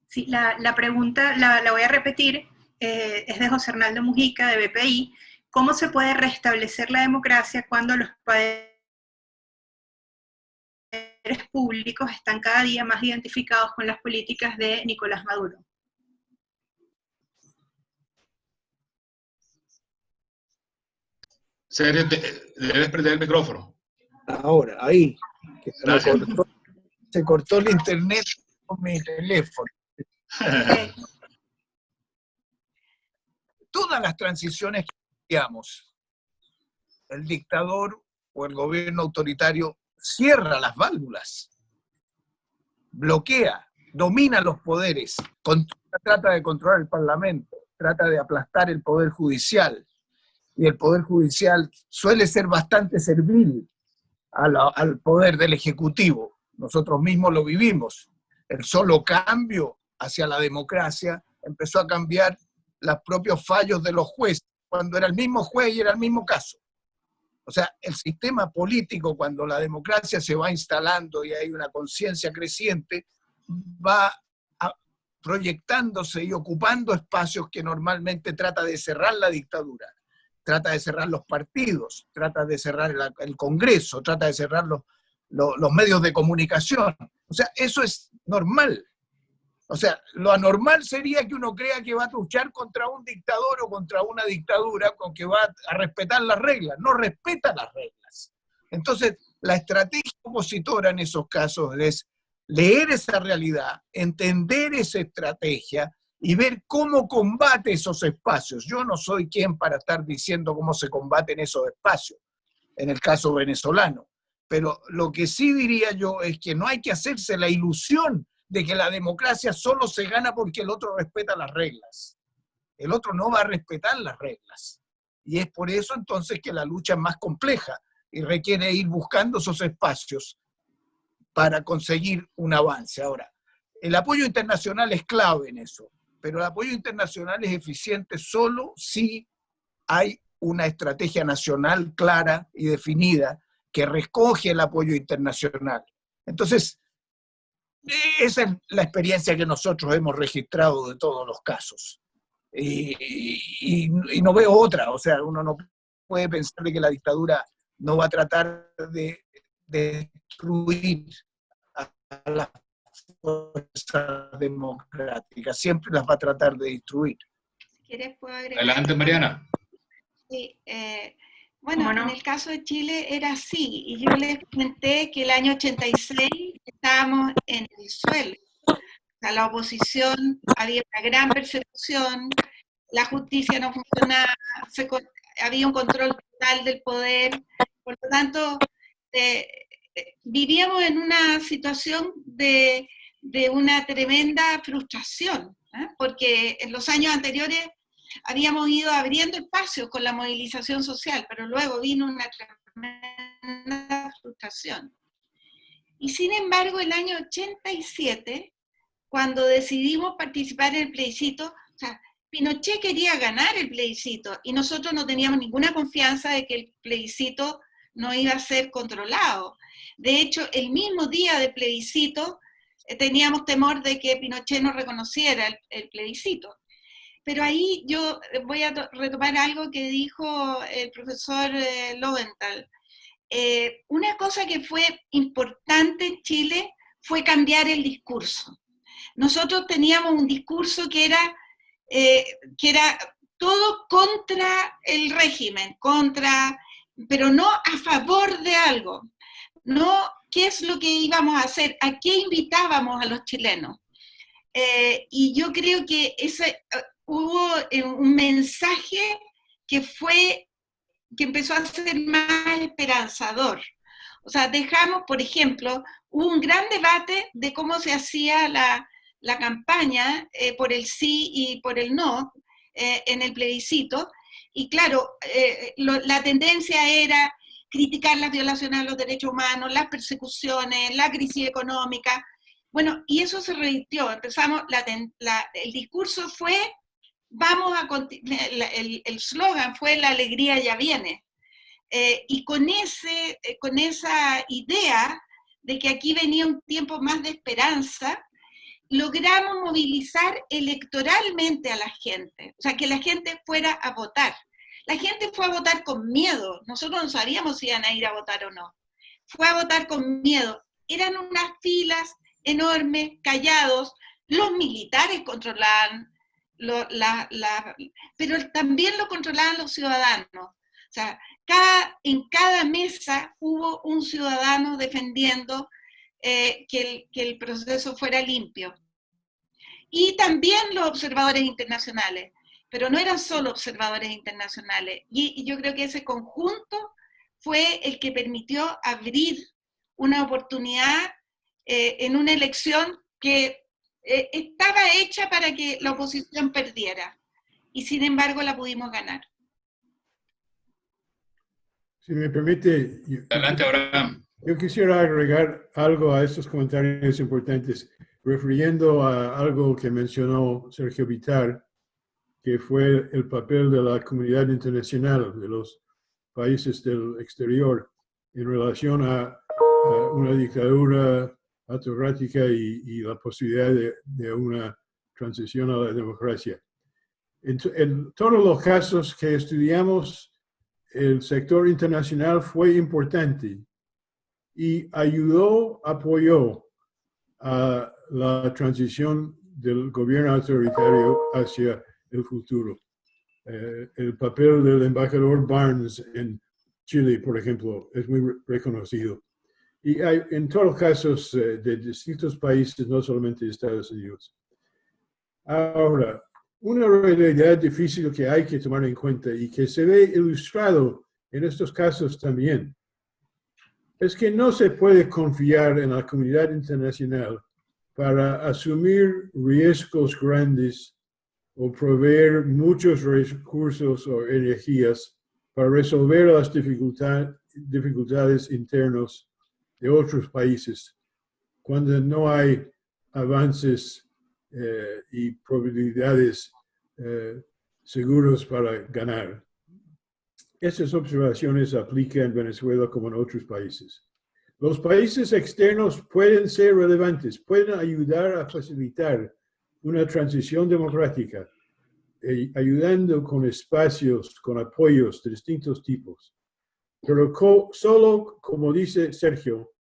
Sí, la pregunta la voy a repetir, es de José Arnaldo Mujica, de BPI. ¿Cómo se puede restablecer la democracia cuando los poderes públicos están cada día más identificados con las políticas de Nicolás Maduro? Sergio, debes prender el micrófono. Ahora, ahí. Que Gracias. se cortó el internet con mi teléfono. Todas las transiciones que iniciamos, el dictador o el gobierno autoritario cierra las válvulas, bloquea, domina los poderes, trata de controlar el Parlamento, trata de aplastar el Poder Judicial, y el Poder Judicial suele ser bastante servil al poder del Ejecutivo. Nosotros mismos lo vivimos. El solo cambio hacia la democracia empezó a cambiar los propios fallos de los jueces, cuando era el mismo juez y era el mismo caso. O sea, el sistema político, cuando la democracia se va instalando y hay una conciencia creciente, va proyectándose y ocupando espacios que normalmente trata de cerrar la dictadura, trata de cerrar los partidos, trata de cerrar el Congreso, trata de cerrar los medios de comunicación. O sea, eso es normal. O sea, lo anormal sería que uno crea que va a luchar contra un dictador o contra una dictadura con que va a respetar las reglas. No respeta las reglas. Entonces, la estrategia opositora en esos casos es leer esa realidad, entender esa estrategia y ver cómo combate esos espacios. Yo no soy quien para estar diciendo cómo se combaten esos espacios, en el caso venezolano. Pero lo que sí diría yo es que no hay que hacerse la ilusión de que la democracia solo se gana porque el otro respeta las reglas. El otro no va a respetar las reglas. Y es por eso entonces que la lucha es más compleja y requiere ir buscando esos espacios para conseguir un avance. Ahora, el apoyo internacional es clave en eso, pero el apoyo internacional es eficiente solo si hay una estrategia nacional clara y definida que recoge el apoyo internacional. Entonces, esa es la experiencia que nosotros hemos registrado de todos los casos. Y no veo otra. O sea, uno no puede pensar de que la dictadura no va a tratar de destruir a las fuerzas democráticas. Siempre las va a tratar de destruir. Si quieres, puedo agregar. Adelante, Mariana. Sí, bueno, en el caso de Chile era así, y yo les comenté que el año 86 estábamos en el suelo. O sea, la oposición, había una gran persecución, la justicia no funcionaba, había un control total del poder, por lo tanto, vivíamos en una situación de una tremenda frustración, ¿eh? Porque en los años anteriores habíamos ido abriendo espacios con la movilización social, pero luego vino una tremenda frustración. Y sin embargo, el año 87, cuando decidimos participar en el plebiscito, o sea, Pinochet quería ganar el plebiscito y nosotros no teníamos ninguna confianza de que el plebiscito no iba a ser controlado. De hecho, el mismo día del plebiscito teníamos temor de que Pinochet no reconociera el plebiscito. Pero ahí yo voy a retomar algo que dijo el profesor Lowenthal. Una cosa que fue importante en Chile fue cambiar el discurso. Nosotros teníamos un discurso que era todo contra el régimen, pero no a favor de algo. No, ¿qué es lo que íbamos a hacer? ¿A qué invitábamos a los chilenos? Y yo creo que hubo un mensaje que empezó a ser más esperanzador. O sea, dejamos, por ejemplo, hubo un gran debate de cómo se hacía la campaña por el sí y por el no en el plebiscito. Y claro, la tendencia era criticar las violaciones a los derechos humanos, las persecuciones, la crisis económica. Bueno, y eso se revirtió. Empezamos, el discurso fue, el slogan fue "la alegría ya viene". Y con esa idea de que aquí venía un tiempo más de esperanza, logramos movilizar electoralmente a la gente, o sea, que la gente fuera a votar. La gente fue a votar con miedo, nosotros no sabíamos si iban a ir a votar o no. Fue a votar con miedo, eran unas filas enormes, callados, los militares controlaban, pero también lo controlaban los ciudadanos. O sea, en cada mesa hubo un ciudadano defendiendo que el proceso fuera limpio. Y también los observadores internacionales, pero no eran solo observadores internacionales. Y yo creo que ese conjunto fue el que permitió abrir una oportunidad en una elección que estaba hecha para que la oposición perdiera. Y sin embargo la pudimos ganar. Si me permite, Adelante, Abraham. yo quisiera agregar algo a estos comentarios importantes, refiriendo a algo que mencionó Sergio Vitar, que fue el papel de la comunidad internacional, de los países del exterior, en relación a una dictadura autocrática y la posibilidad de una transición a la democracia. En todos los casos que estudiamos, el sector internacional fue importante y apoyó a la transición del gobierno autoritario hacia el futuro. El papel del embajador Barnes en Chile, por ejemplo, es muy reconocido. Y hay en todos los casos de distintos países, no solamente de Estados Unidos. Ahora, una realidad difícil que hay que tomar en cuenta y que se ve ilustrado en estos casos también, es que no se puede confiar en la comunidad internacional para asumir riesgos grandes o proveer muchos recursos o energías para resolver las dificultades internas de otros países, cuando no hay avances y probabilidades seguros para ganar. Estas observaciones aplican en Venezuela como en otros países. Los países externos pueden ser relevantes, pueden ayudar a facilitar una transición democrática, ayudando con espacios, con apoyos de distintos tipos. Pero solo, como dice Sergio,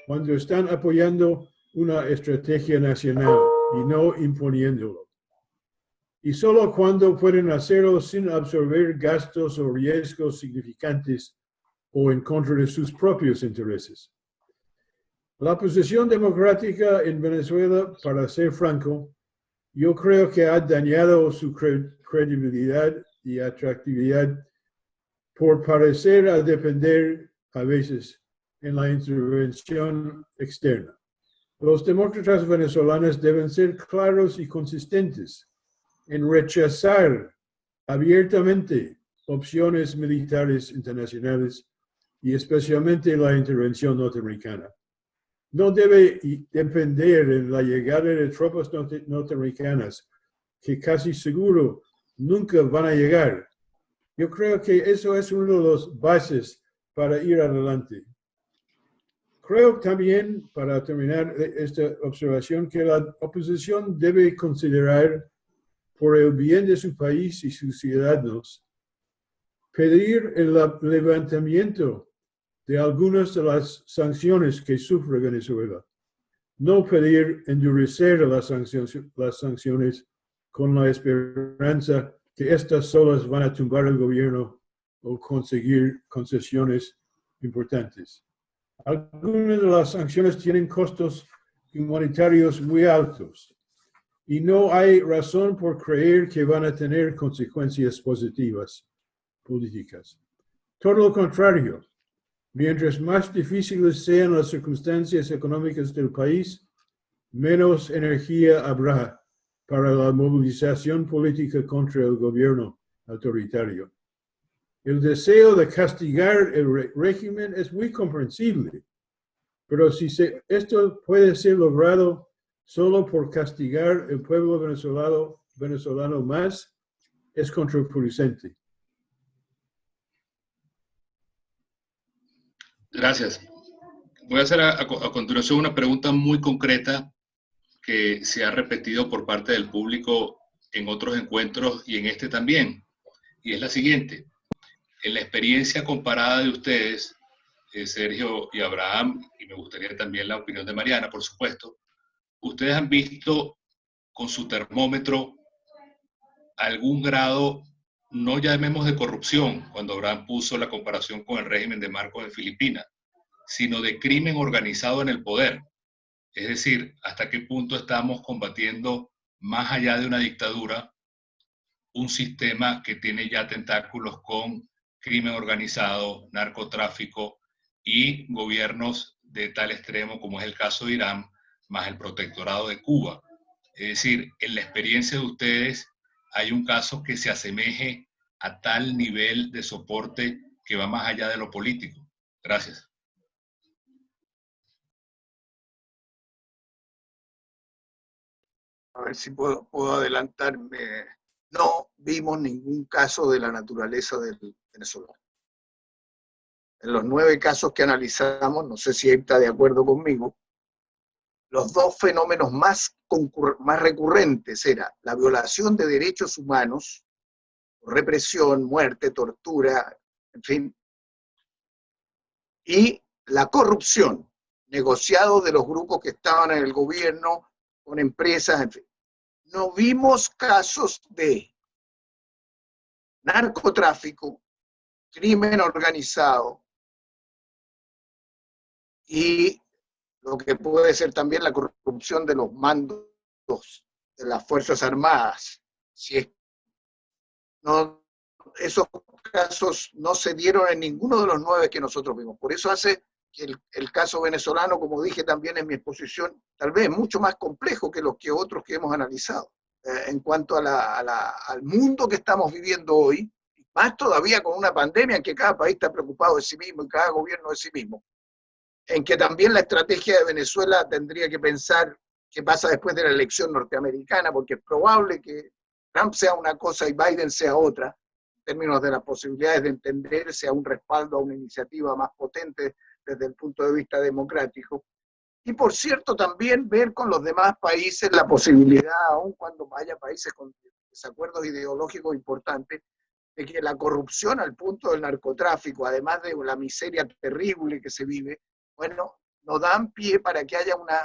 cuando están apoyando una estrategia nacional y no imponiéndolo. Y solo cuando pueden hacerlo sin absorber gastos o riesgos significantes o en contra de sus propios intereses. La posición democrática en Venezuela, para ser franco, yo creo que ha dañado su credibilidad y atractividad por parecer a depender a veces en la intervención externa. Los demócratas venezolanos deben ser claros y consistentes en rechazar abiertamente opciones militares internacionales y especialmente la intervención norteamericana. No debe depender en la llegada de tropas norteamericanas, que casi seguro nunca van a llegar. Yo creo que eso es uno de los bases para ir adelante. Creo también, para terminar esta observación, que la oposición debe considerar, por el bien de su país y sus ciudadanos, pedir el levantamiento de algunas de las sanciones que sufre Venezuela. No pedir endurecer las sanciones con la esperanza que estas solas van a tumbar el gobierno o conseguir concesiones importantes. Algunas de las sanciones tienen costos humanitarios muy altos y no hay razón por creer que van a tener consecuencias positivas políticas. Todo lo contrario, mientras más difíciles sean las circunstancias económicas del país, menos energía habrá para la movilización política contra el gobierno autoritario. El deseo de castigar el régimen es muy comprensible, pero si esto puede ser logrado solo por castigar el pueblo venezolano más, es contraproducente. Gracias. Voy a hacer a continuación una pregunta muy concreta que se ha repetido por parte del público en otros encuentros y en este también. Y es la siguiente. En la experiencia comparada de ustedes, Sergio y Abraham, y me gustaría también la opinión de Mariana, por supuesto, ¿ustedes han visto con su termómetro algún grado, no llamemos de corrupción, cuando Abraham puso la comparación con el régimen de Marcos de Filipinas, sino de crimen organizado en el poder? Es decir, ¿hasta qué punto estamos combatiendo, más allá de una dictadura, un sistema que tiene ya tentáculos con crimen organizado, narcotráfico y gobiernos de tal extremo como es el caso de Irán, más el protectorado de Cuba? Es decir, en la experiencia de ustedes, ¿hay un caso que se asemeje a tal nivel de soporte que va más allá de lo político? Gracias. A ver si puedo adelantarme. No vimos ningún caso de la naturaleza del venezolano. En los 9 casos que analizamos, no sé si está de acuerdo conmigo, los 2 fenómenos más recurrentes eran la violación de derechos humanos, represión, muerte, tortura, en fin, y la corrupción, negociado de los grupos que estaban en el gobierno, con empresas, en fin. No vimos casos de narcotráfico, crimen organizado y lo que puede ser también la corrupción de los mandos de las Fuerzas Armadas. Si es, no, esos casos no se dieron en ninguno de los 9 que nosotros vimos. Por eso hace que el caso venezolano, como dije también en mi exposición, tal vez mucho más complejo que los que otros que hemos analizado. En cuanto al mundo que estamos viviendo hoy, más todavía con una pandemia en que cada país está preocupado de sí mismo y cada gobierno de sí mismo, en que también la estrategia de Venezuela tendría que pensar qué pasa después de la elección norteamericana, porque es probable que Trump sea una cosa y Biden sea otra, en términos de las posibilidades de entenderse a un respaldo a una iniciativa más potente desde el punto de vista democrático. Y por cierto, también ver con los demás países la posibilidad, aun cuando haya países con desacuerdos ideológicos importantes, de que la corrupción al punto del narcotráfico, además de la miseria terrible que se vive, bueno, nos dan pie para que haya una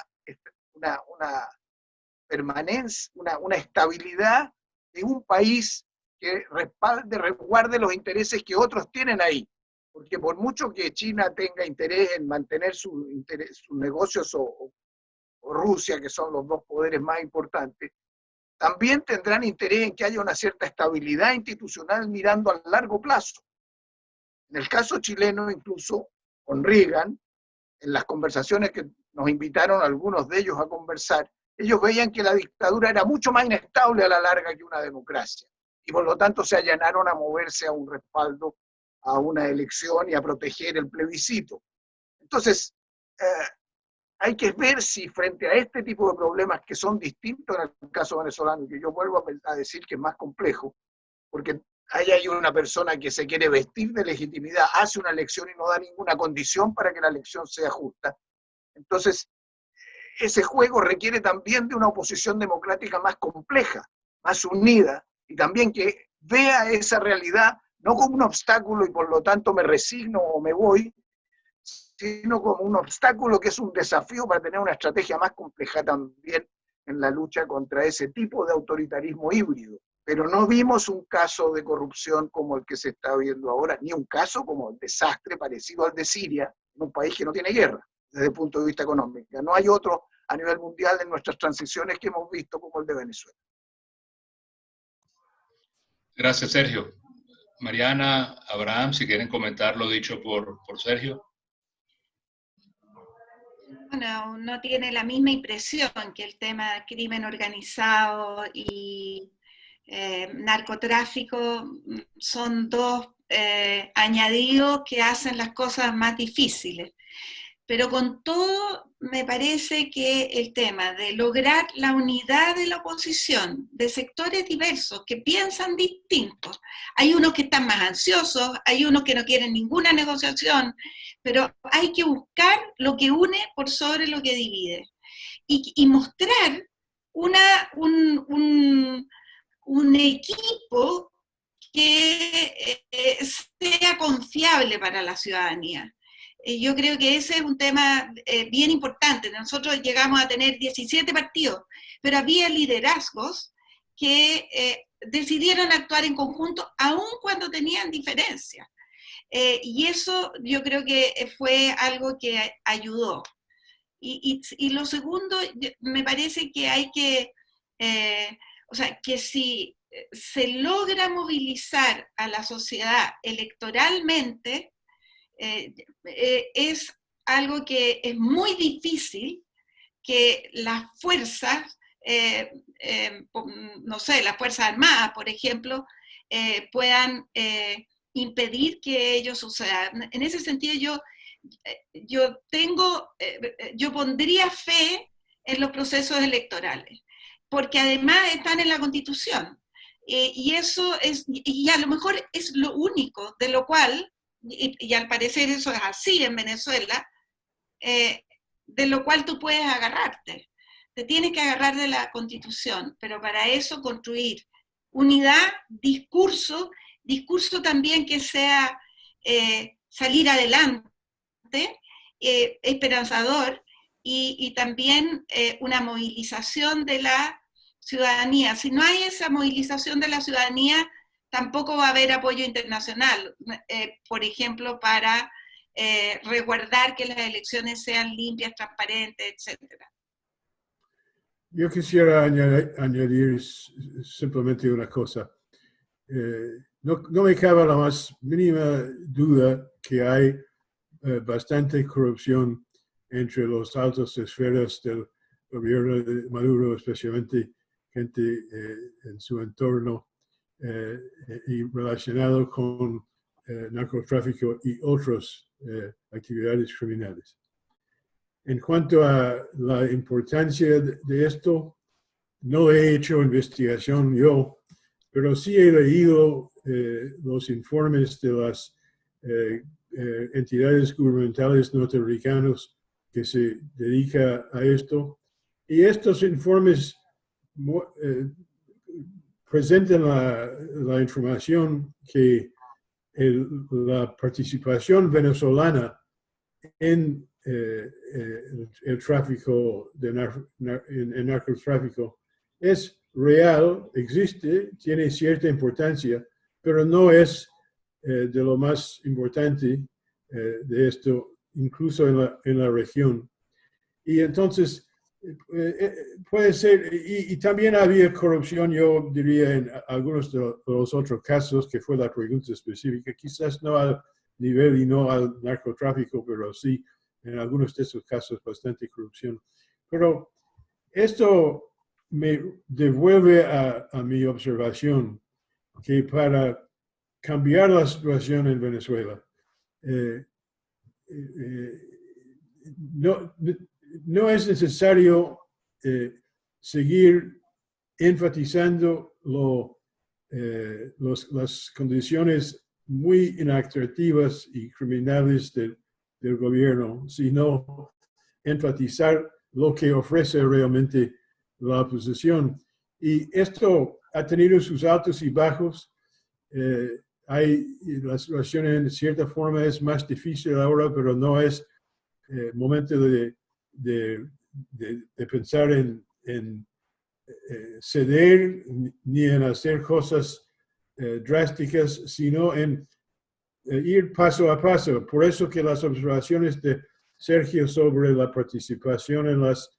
permanencia, una estabilidad de un país que resguarde los intereses que otros tienen ahí. Porque por mucho que China tenga interés en mantener sus negocios o Rusia, que son los 2 poderes más importantes, también tendrán interés en que haya una cierta estabilidad institucional mirando a largo plazo. En el caso chileno, incluso con Reagan, en las conversaciones que nos invitaron algunos de ellos a conversar, ellos veían que la dictadura era mucho más inestable a la larga que una democracia, y por lo tanto se allanaron a moverse a un respaldo a una elección y a proteger el plebiscito. Entonces, hay que ver si frente a este tipo de problemas que son distintos en el caso venezolano, y que yo vuelvo a decir que es más complejo, porque ahí hay una persona que se quiere vestir de legitimidad, hace una elección y no da ninguna condición para que la elección sea justa. Entonces, ese juego requiere también de una oposición democrática más compleja, más unida, y también que vea esa realidad no como un obstáculo y por lo tanto me resigno o me voy, sino como un obstáculo que es un desafío para tener una estrategia más compleja también en la lucha contra ese tipo de autoritarismo híbrido. Pero no vimos un caso de corrupción como el que se está viendo ahora, ni un caso como el desastre parecido al de Siria, en un país que no tiene guerra desde el punto de vista económico. No hay otro a nivel mundial en nuestras transiciones que hemos visto como el de Venezuela. Gracias, Sergio. Mariana, Abraham, si quieren comentar lo dicho por Sergio. Bueno, uno tiene la misma impresión que el tema de crimen organizado y narcotráfico son 2 añadidos que hacen las cosas más difíciles. Pero con todo, me parece que el tema de lograr la unidad de la oposición, de sectores diversos que piensan distintos, hay unos que están más ansiosos, hay unos que no quieren ninguna negociación, pero hay que buscar lo que une por sobre lo que divide. Y mostrar un equipo que sea confiable para la ciudadanía. Yo creo que ese es un tema bien importante. Nosotros llegamos a tener 17 partidos, pero había liderazgos que decidieron actuar en conjunto, aun cuando tenían diferencias. Y eso yo creo que fue algo que ayudó. Y lo segundo, me parece que hay que, o sea, que si se logra movilizar a la sociedad electoralmente, es algo que es muy difícil que las fuerzas, no sé, las Fuerzas Armadas, por ejemplo, puedan impedir que ello suceda. En ese sentido, yo pondría fe en los procesos electorales, porque además están en la Constitución. Y eso es, y a lo mejor es lo único de lo cual, y al parecer eso es así en Venezuela, de lo cual tú puedes agarrarte. Te tienes que agarrar de la Constitución, pero para eso construir unidad, discurso también que sea salir adelante esperanzador y también una movilización de la ciudadanía. Si no hay esa movilización de la ciudadanía, tampoco va a haber apoyo internacional, por ejemplo, para resguardar que las elecciones sean limpias, transparentes, etc. Yo quisiera añadir simplemente una cosa. No me cabe la más mínima duda que hay bastante corrupción entre los altos esferas del gobierno de Maduro, especialmente gente en su entorno y relacionado con narcotráfico y otras actividades criminales. En cuanto a la importancia de esto, no he hecho investigación yo, pero sí he leído los informes de las entidades gubernamentales norteamericanas que se dedican a esto. Y estos informes presentan la información que la participación venezolana en el tráfico, en narcotráfico, es real, existe, tiene cierta importancia, pero no es de lo más importante de esto, incluso en la región. Y entonces, puede ser, y también había corrupción, yo diría, en algunos de los otros casos, que fue la pregunta específica, quizás no al nivel y no al narcotráfico, pero sí en algunos de esos casos bastante corrupción. Pero esto me devuelve a mi observación que para cambiar la situación en Venezuela, no es necesario seguir enfatizando las condiciones muy inatractivas y criminales del gobierno, sino enfatizar lo que ofrece realmente la oposición. Y esto ha tenido sus altos y bajos. La situación en cierta forma es más difícil ahora, pero no es momento de pensar en ceder ni en hacer cosas drásticas, sino en ir paso a paso. Por eso que las observaciones de Sergio sobre la participación en las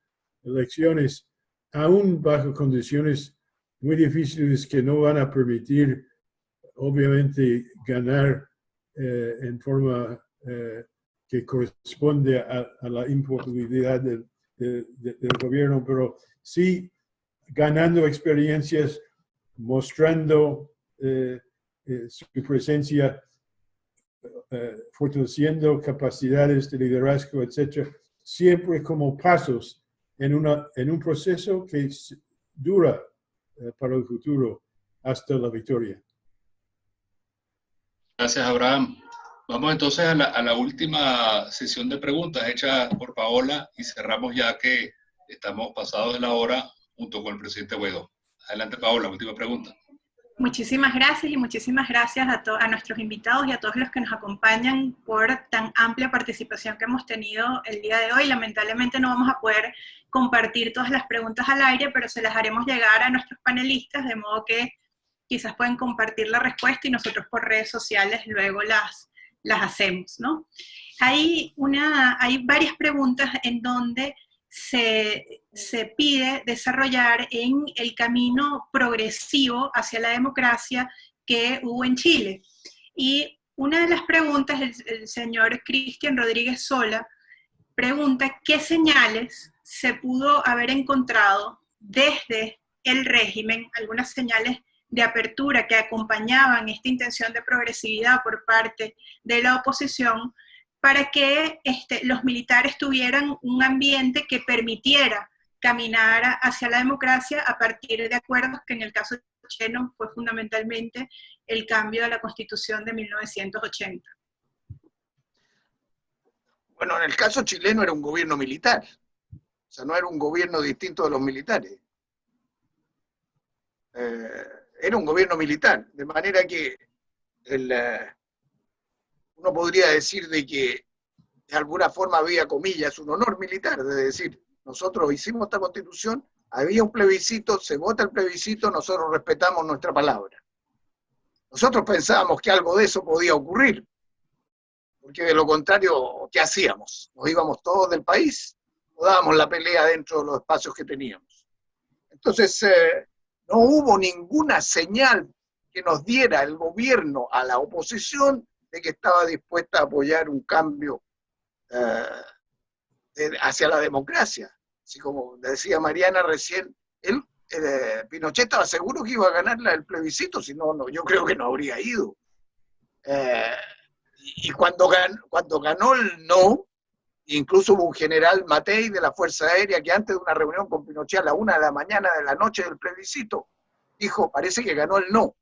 elecciones, aún bajo condiciones muy difíciles que no van a permitir, obviamente, ganar en forma que corresponde a la imposibilidad del gobierno, pero sí ganando experiencias, mostrando su presencia, fortaleciendo capacidades de liderazgo, etc., siempre como pasos en un proceso que dura para el futuro hasta la victoria. Gracias, Abraham. Vamos entonces a la última sesión de preguntas hecha por Paola y cerramos ya que estamos pasados de la hora junto con el presidente Guaidó. Adelante, Paola, última pregunta. Muchísimas gracias y muchísimas gracias a nuestros invitados y a todos los que nos acompañan por tan amplia participación que hemos tenido el día de hoy. Lamentablemente no vamos a poder compartir todas las preguntas al aire, pero se las haremos llegar a nuestros panelistas, de modo que quizás pueden compartir la respuesta y nosotros por redes sociales luego las hacemos, ¿no? Hay varias preguntas en donde se pide desarrollar en el camino progresivo hacia la democracia que hubo en Chile. Y una de las preguntas, el señor Cristian Rodríguez Sola pregunta qué señales se pudo haber encontrado desde el régimen, algunas señales de apertura que acompañaban esta intención de progresividad por parte de la oposición, para que los militares tuvieran un ambiente que permitiera caminar hacia la democracia a partir de acuerdos que en el caso chileno fue fundamentalmente el cambio de la Constitución de 1980. Bueno, en el caso chileno era un gobierno militar, o sea, no era un gobierno distinto de los militares. Era un gobierno militar, de manera que uno podría decir de que de alguna forma había, comillas, un honor militar, de decir, nosotros hicimos esta constitución, había un plebiscito, se vota el plebiscito, nosotros respetamos nuestra palabra. Nosotros pensábamos que algo de eso podía ocurrir, porque de lo contrario, ¿qué hacíamos? Nos íbamos todos del país, o dábamos la pelea dentro de los espacios que teníamos. Entonces, no hubo ninguna señal que nos diera el gobierno a la oposición de que estaba dispuesta a apoyar un cambio hacia la democracia. Así como decía Mariana recién, Pinochet estaba seguro que iba a ganar el plebiscito, si no, yo creo que no habría ido. Y cuando ganó el no, incluso hubo un general Matei de la Fuerza Aérea que antes de una reunión con Pinochet a la 1 de la mañana de la noche del plebiscito, dijo, parece que ganó el no.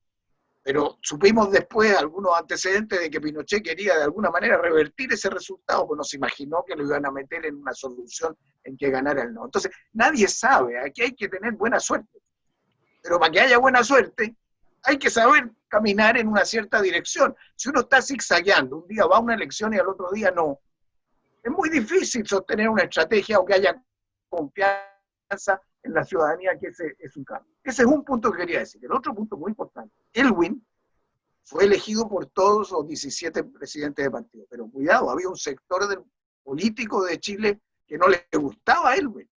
Pero supimos después algunos antecedentes de que Pinochet quería de alguna manera revertir ese resultado, pues no se imaginó que lo iban a meter en una solución en que ganara el no. Entonces, nadie sabe, aquí hay que tener buena suerte. Pero para que haya buena suerte, hay que saber caminar en una cierta dirección. Si uno está zigzagueando, un día va a una elección y al otro día no, es muy difícil sostener una estrategia o que haya confianza en la ciudadanía que ese es un cambio. Ese es un punto que quería decir. El otro punto muy importante, Elwin fue elegido por todos los 17 presidentes de partido, pero cuidado, había un sector del político de Chile que no le gustaba a Elwin,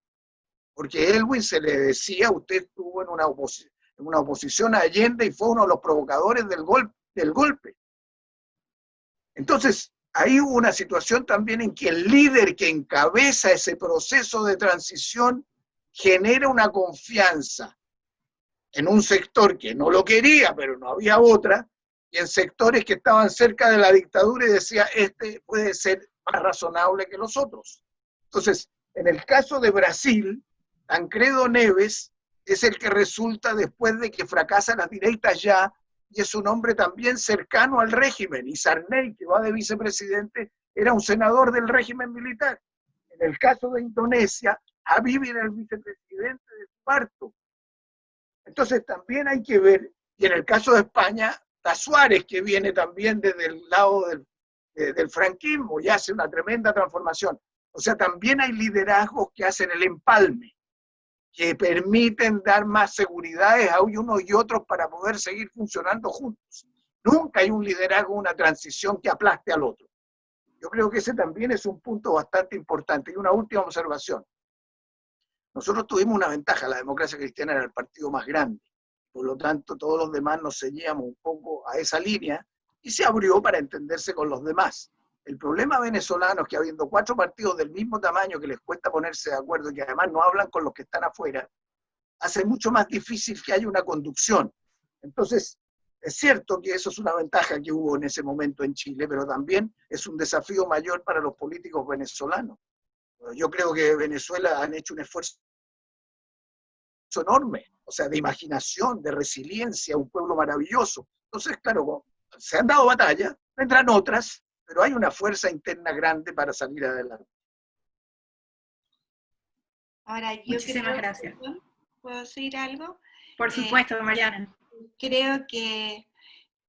porque Elwin se le decía, usted estuvo en una oposición a Allende y fue uno de los provocadores del golpe. Entonces, ahí hubo una situación también en que el líder que encabeza ese proceso de transición genera una confianza en un sector que no lo quería, pero no había otra, y en sectores que estaban cerca de la dictadura y decía, este puede ser más razonable que los otros. Entonces, en el caso de Brasil, Tancredo Neves es el que resulta después de que fracasan las directas ya, y es un hombre también cercano al régimen, y Sarney, que va de vicepresidente, era un senador del régimen militar. En el caso de Indonesia, Habib era el vicepresidente de Suharto. Entonces también hay que ver, y en el caso de España, está Suárez, que viene también desde el lado del franquismo y hace una tremenda transformación. O sea, también hay liderazgos que hacen el empalme, que permiten dar más seguridades a unos y otros para poder seguir funcionando juntos. Nunca hay un liderazgo, una transición que aplaste al otro. Yo creo que ese también es un punto bastante importante. Y una última observación. Nosotros tuvimos una ventaja, la democracia cristiana era el partido más grande. Por lo tanto, todos los demás nos ceñíamos un poco a esa línea y se abrió para entenderse con los demás. El problema venezolano es que habiendo 4 partidos del mismo tamaño que les cuesta ponerse de acuerdo y que además no hablan con los que están afuera, hace mucho más difícil que haya una conducción. Entonces, es cierto que eso es una ventaja que hubo en ese momento en Chile, pero también es un desafío mayor para los políticos venezolanos. Yo creo que Venezuela han hecho un esfuerzo enorme, o sea, de imaginación, de resiliencia, un pueblo maravilloso. Entonces, claro, se han dado batallas, vendrán otras, pero hay una fuerza interna grande para salir adelante. Ahora, Muchísimas gracias. ¿Puedo decir algo? Por supuesto, Mariana. Creo que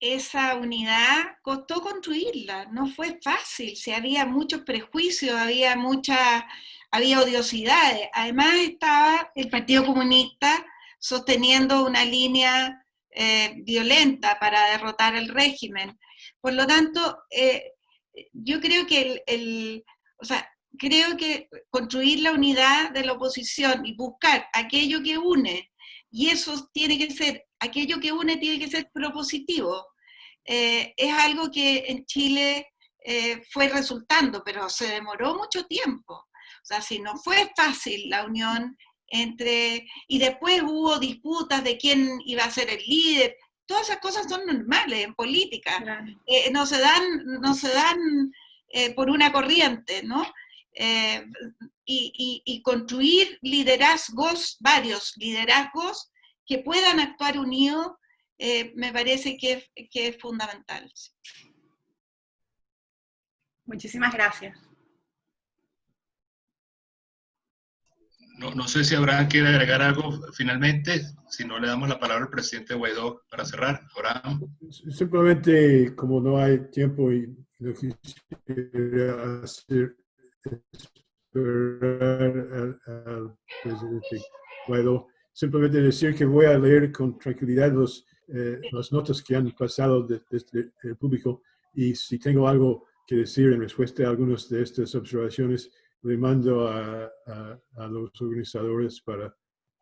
esa unidad costó construirla, no fue fácil, si había muchos prejuicios, había odiosidades. Además estaba el Partido Comunista sosteniendo una línea violenta para derrotar el régimen. Por lo tanto, yo creo que creo que construir la unidad de la oposición y buscar aquello que une, y eso tiene que ser, aquello que une tiene que ser propositivo. Es algo que en Chile fue resultando, pero se demoró mucho tiempo. O sea, si no fue fácil la unión y después hubo disputas de quién iba a ser el líder. Todas esas cosas son normales en política. Claro. No se dan por una corriente, ¿no? Y construir liderazgos, varios liderazgos que puedan actuar unidos, me parece que es fundamental. Muchísimas gracias. No sé si Abraham quiere agregar algo finalmente, si no le damos la palabra al presidente Guaidó para cerrar. Abraham. Simplemente, como no hay tiempo y no quisiera hacer esperar al presidente Guaidó. Simplemente decir que voy a leer con tranquilidad las notas que han pasado desde el público, y si tengo algo que decir en respuesta a algunas de estas observaciones, le mando a los organizadores para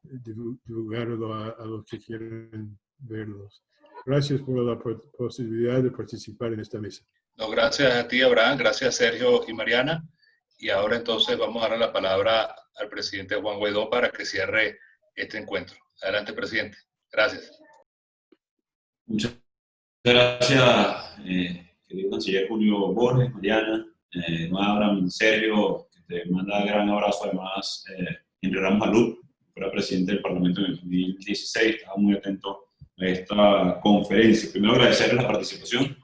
divulgarlo a los que quieren verlos. Gracias por la posibilidad de participar en esta mesa. No, gracias a ti, Abraham, gracias Sergio y Mariana. Y ahora entonces vamos a dar la palabra al presidente Juan Guaidó para que cierre este encuentro. Adelante, presidente. Gracias. Muchas gracias, querido canciller Julio Borges, Mariana, Abraham, Sergio, que te manda un gran abrazo. Además, Henry Ramos Alú, fuera presidente del Parlamento en el 2016, estaba muy atento a esta conferencia. Primero, agradecerle la participación.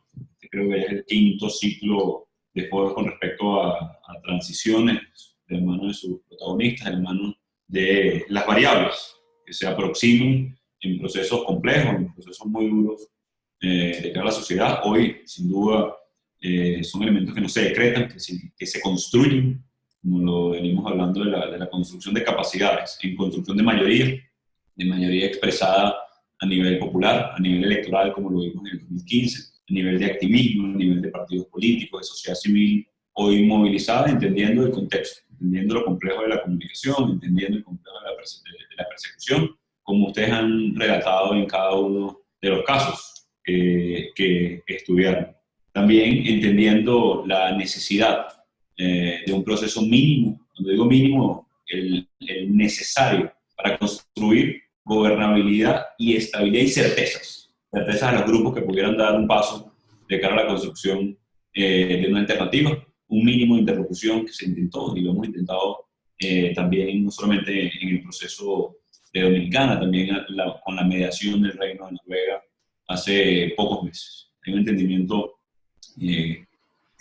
Creo que es el quinto ciclo de foros con respecto a transiciones de la mano de sus protagonistas, de la mano de las variables que se aproximan en procesos complejos, en procesos muy duros de cara a la sociedad. Hoy, sin duda, son elementos que no se decretan, que se construyen, como lo venimos hablando de la construcción de capacidades, en construcción de mayoría expresada a nivel popular, a nivel electoral, como lo vimos en el 2015, a nivel de activismo, a nivel de partidos políticos, de sociedad civil, hoy movilizada, entendiendo el contexto, entendiendo lo complejo de la comunicación, entendiendo el complejo de la persecución, como ustedes han relatado en cada uno de los casos que estudiaron. También entendiendo la necesidad de un proceso mínimo, cuando digo mínimo, el necesario para construir gobernabilidad y estabilidad y certezas a los grupos que pudieran dar un paso de cara a la construcción de una alternativa, un mínimo de interlocución que se intentó, y lo hemos intentado también no solamente en el proceso de Dominicana, también con la mediación del Reino de Noruega hace pocos meses. Hay un entendimiento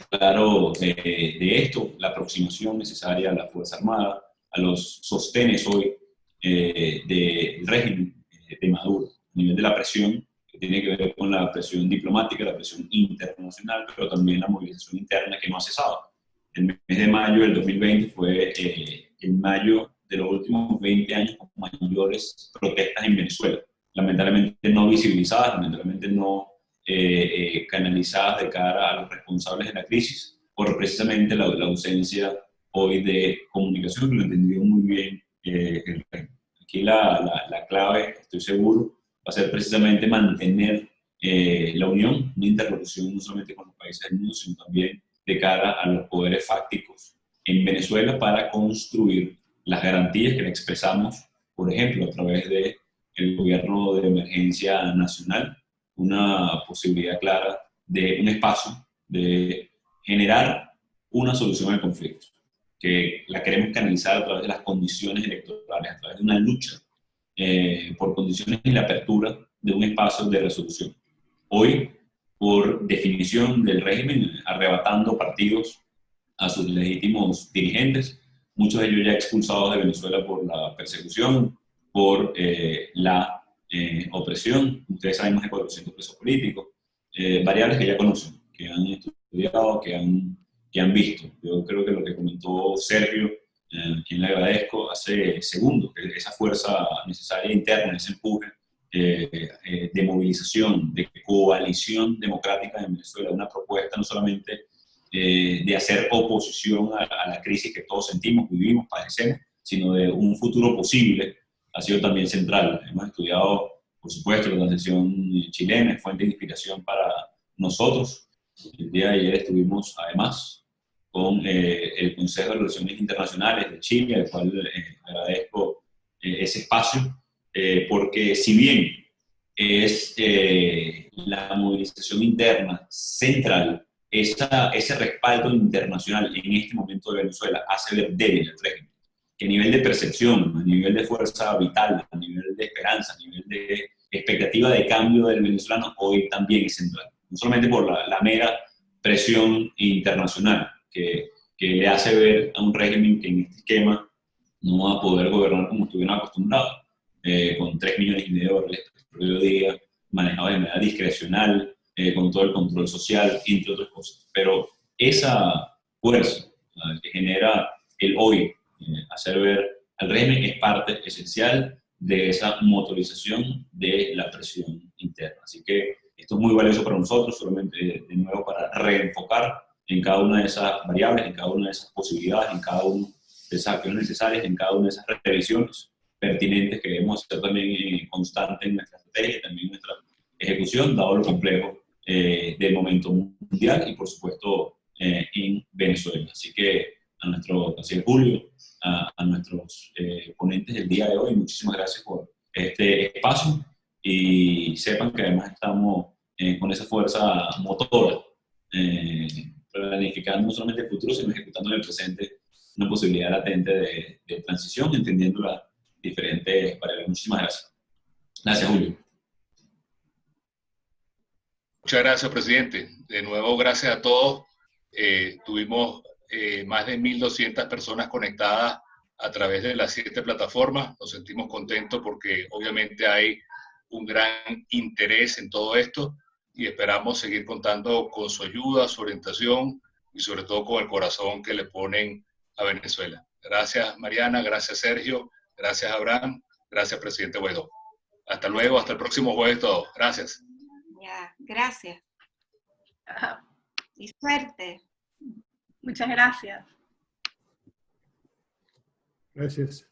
claro de esto, la aproximación necesaria a la Fuerza Armada, a los sostenes hoy del régimen de Maduro, a nivel de la presión que tiene que ver con la presión diplomática, la presión internacional, pero también la movilización interna que no ha cesado. El mes de mayo del 2020 fue el mayo de los últimos 20 años con mayores protestas en Venezuela, lamentablemente no visibilizadas, lamentablemente no canalizadas de cara a los responsables de la crisis, por precisamente la ausencia hoy de comunicación, que lo entendió muy bien el régimen. Aquí la clave, estoy seguro, va a ser precisamente mantener la unión, una interlocución no solamente con los países del mundo, sino también de cara a los poderes fácticos en Venezuela para construir las garantías que le expresamos, por ejemplo, a través del gobierno de emergencia nacional, una posibilidad clara de un espacio de generar una solución al conflicto, que la queremos canalizar a través de las condiciones electorales, a través de una lucha por condiciones y la apertura de un espacio de resolución. Hoy, por definición del régimen, arrebatando partidos a sus legítimos dirigentes, muchos de ellos ya expulsados de Venezuela por la persecución, por la opresión. Ustedes saben, más de 400 presos políticos, variables que ya conocen, que han estudiado, que han visto. Yo creo que lo que comentó Sergio, a quien le agradezco, hace segundos, que esa fuerza necesaria interna, ese empuje de movilización, de coalición democrática en Venezuela, una propuesta no solamente de hacer oposición a la crisis que todos sentimos, vivimos, padecemos, sino de un futuro posible, ha sido también central. Hemos estudiado, por supuesto, la transición chilena, es fuente de inspiración para nosotros. El día de ayer estuvimos, además, con el Consejo de Relaciones Internacionales de Chile, al cual agradezco ese espacio, porque si bien es la movilización interna central, ese respaldo internacional en este momento de Venezuela hace ver débil el régimen, que a nivel de percepción, a nivel de fuerza vital, a nivel de esperanza, a nivel de expectativa de cambio del venezolano, hoy también es central. No solamente por la mera presión internacional, que le hace ver a un régimen que en este esquema no va a poder gobernar como estuvieron acostumbrados, con 3,5 millones de dólares por día, manejado de manera discrecional, con todo el control social, entre otras cosas. Pero esa fuerza que genera el hoy, hacer ver al régimen, es parte esencial de esa motorización de la presión interna. Así que esto es muy valioso para nosotros, solamente de nuevo para reenfocar en cada una de esas variables, en cada una de esas posibilidades, en cada una de esas acciones necesarias, en cada una de esas revisiones pertinentes que debemos hacer también constante en nuestra estrategia y también en nuestra ejecución, dado lo complejo del momento mundial y, por supuesto, en Venezuela. Así que a nuestro canciller Julio, a nuestros ponentes del día de hoy, muchísimas gracias por este espacio y sepan que además estamos con esa fuerza motora, planificando no solamente el futuro, sino ejecutando en el presente una posibilidad latente de transición, entendiendo las diferentes variables. Muchísimas gracias. Gracias, Julio. Muchas gracias, presidente. De nuevo, gracias a todos. Tuvimos más de 1.200 personas conectadas a través de las 7 plataformas. Nos sentimos contentos porque obviamente hay un gran interés en todo esto y esperamos seguir contando con su ayuda, su orientación y sobre todo con el corazón que le ponen a Venezuela. Gracias, Mariana. Gracias, Sergio. Gracias, Abraham. Gracias, presidente Guaidó. Hasta luego. Hasta el próximo jueves todos. Gracias. Ya, gracias. Y suerte. Muchas gracias. Gracias.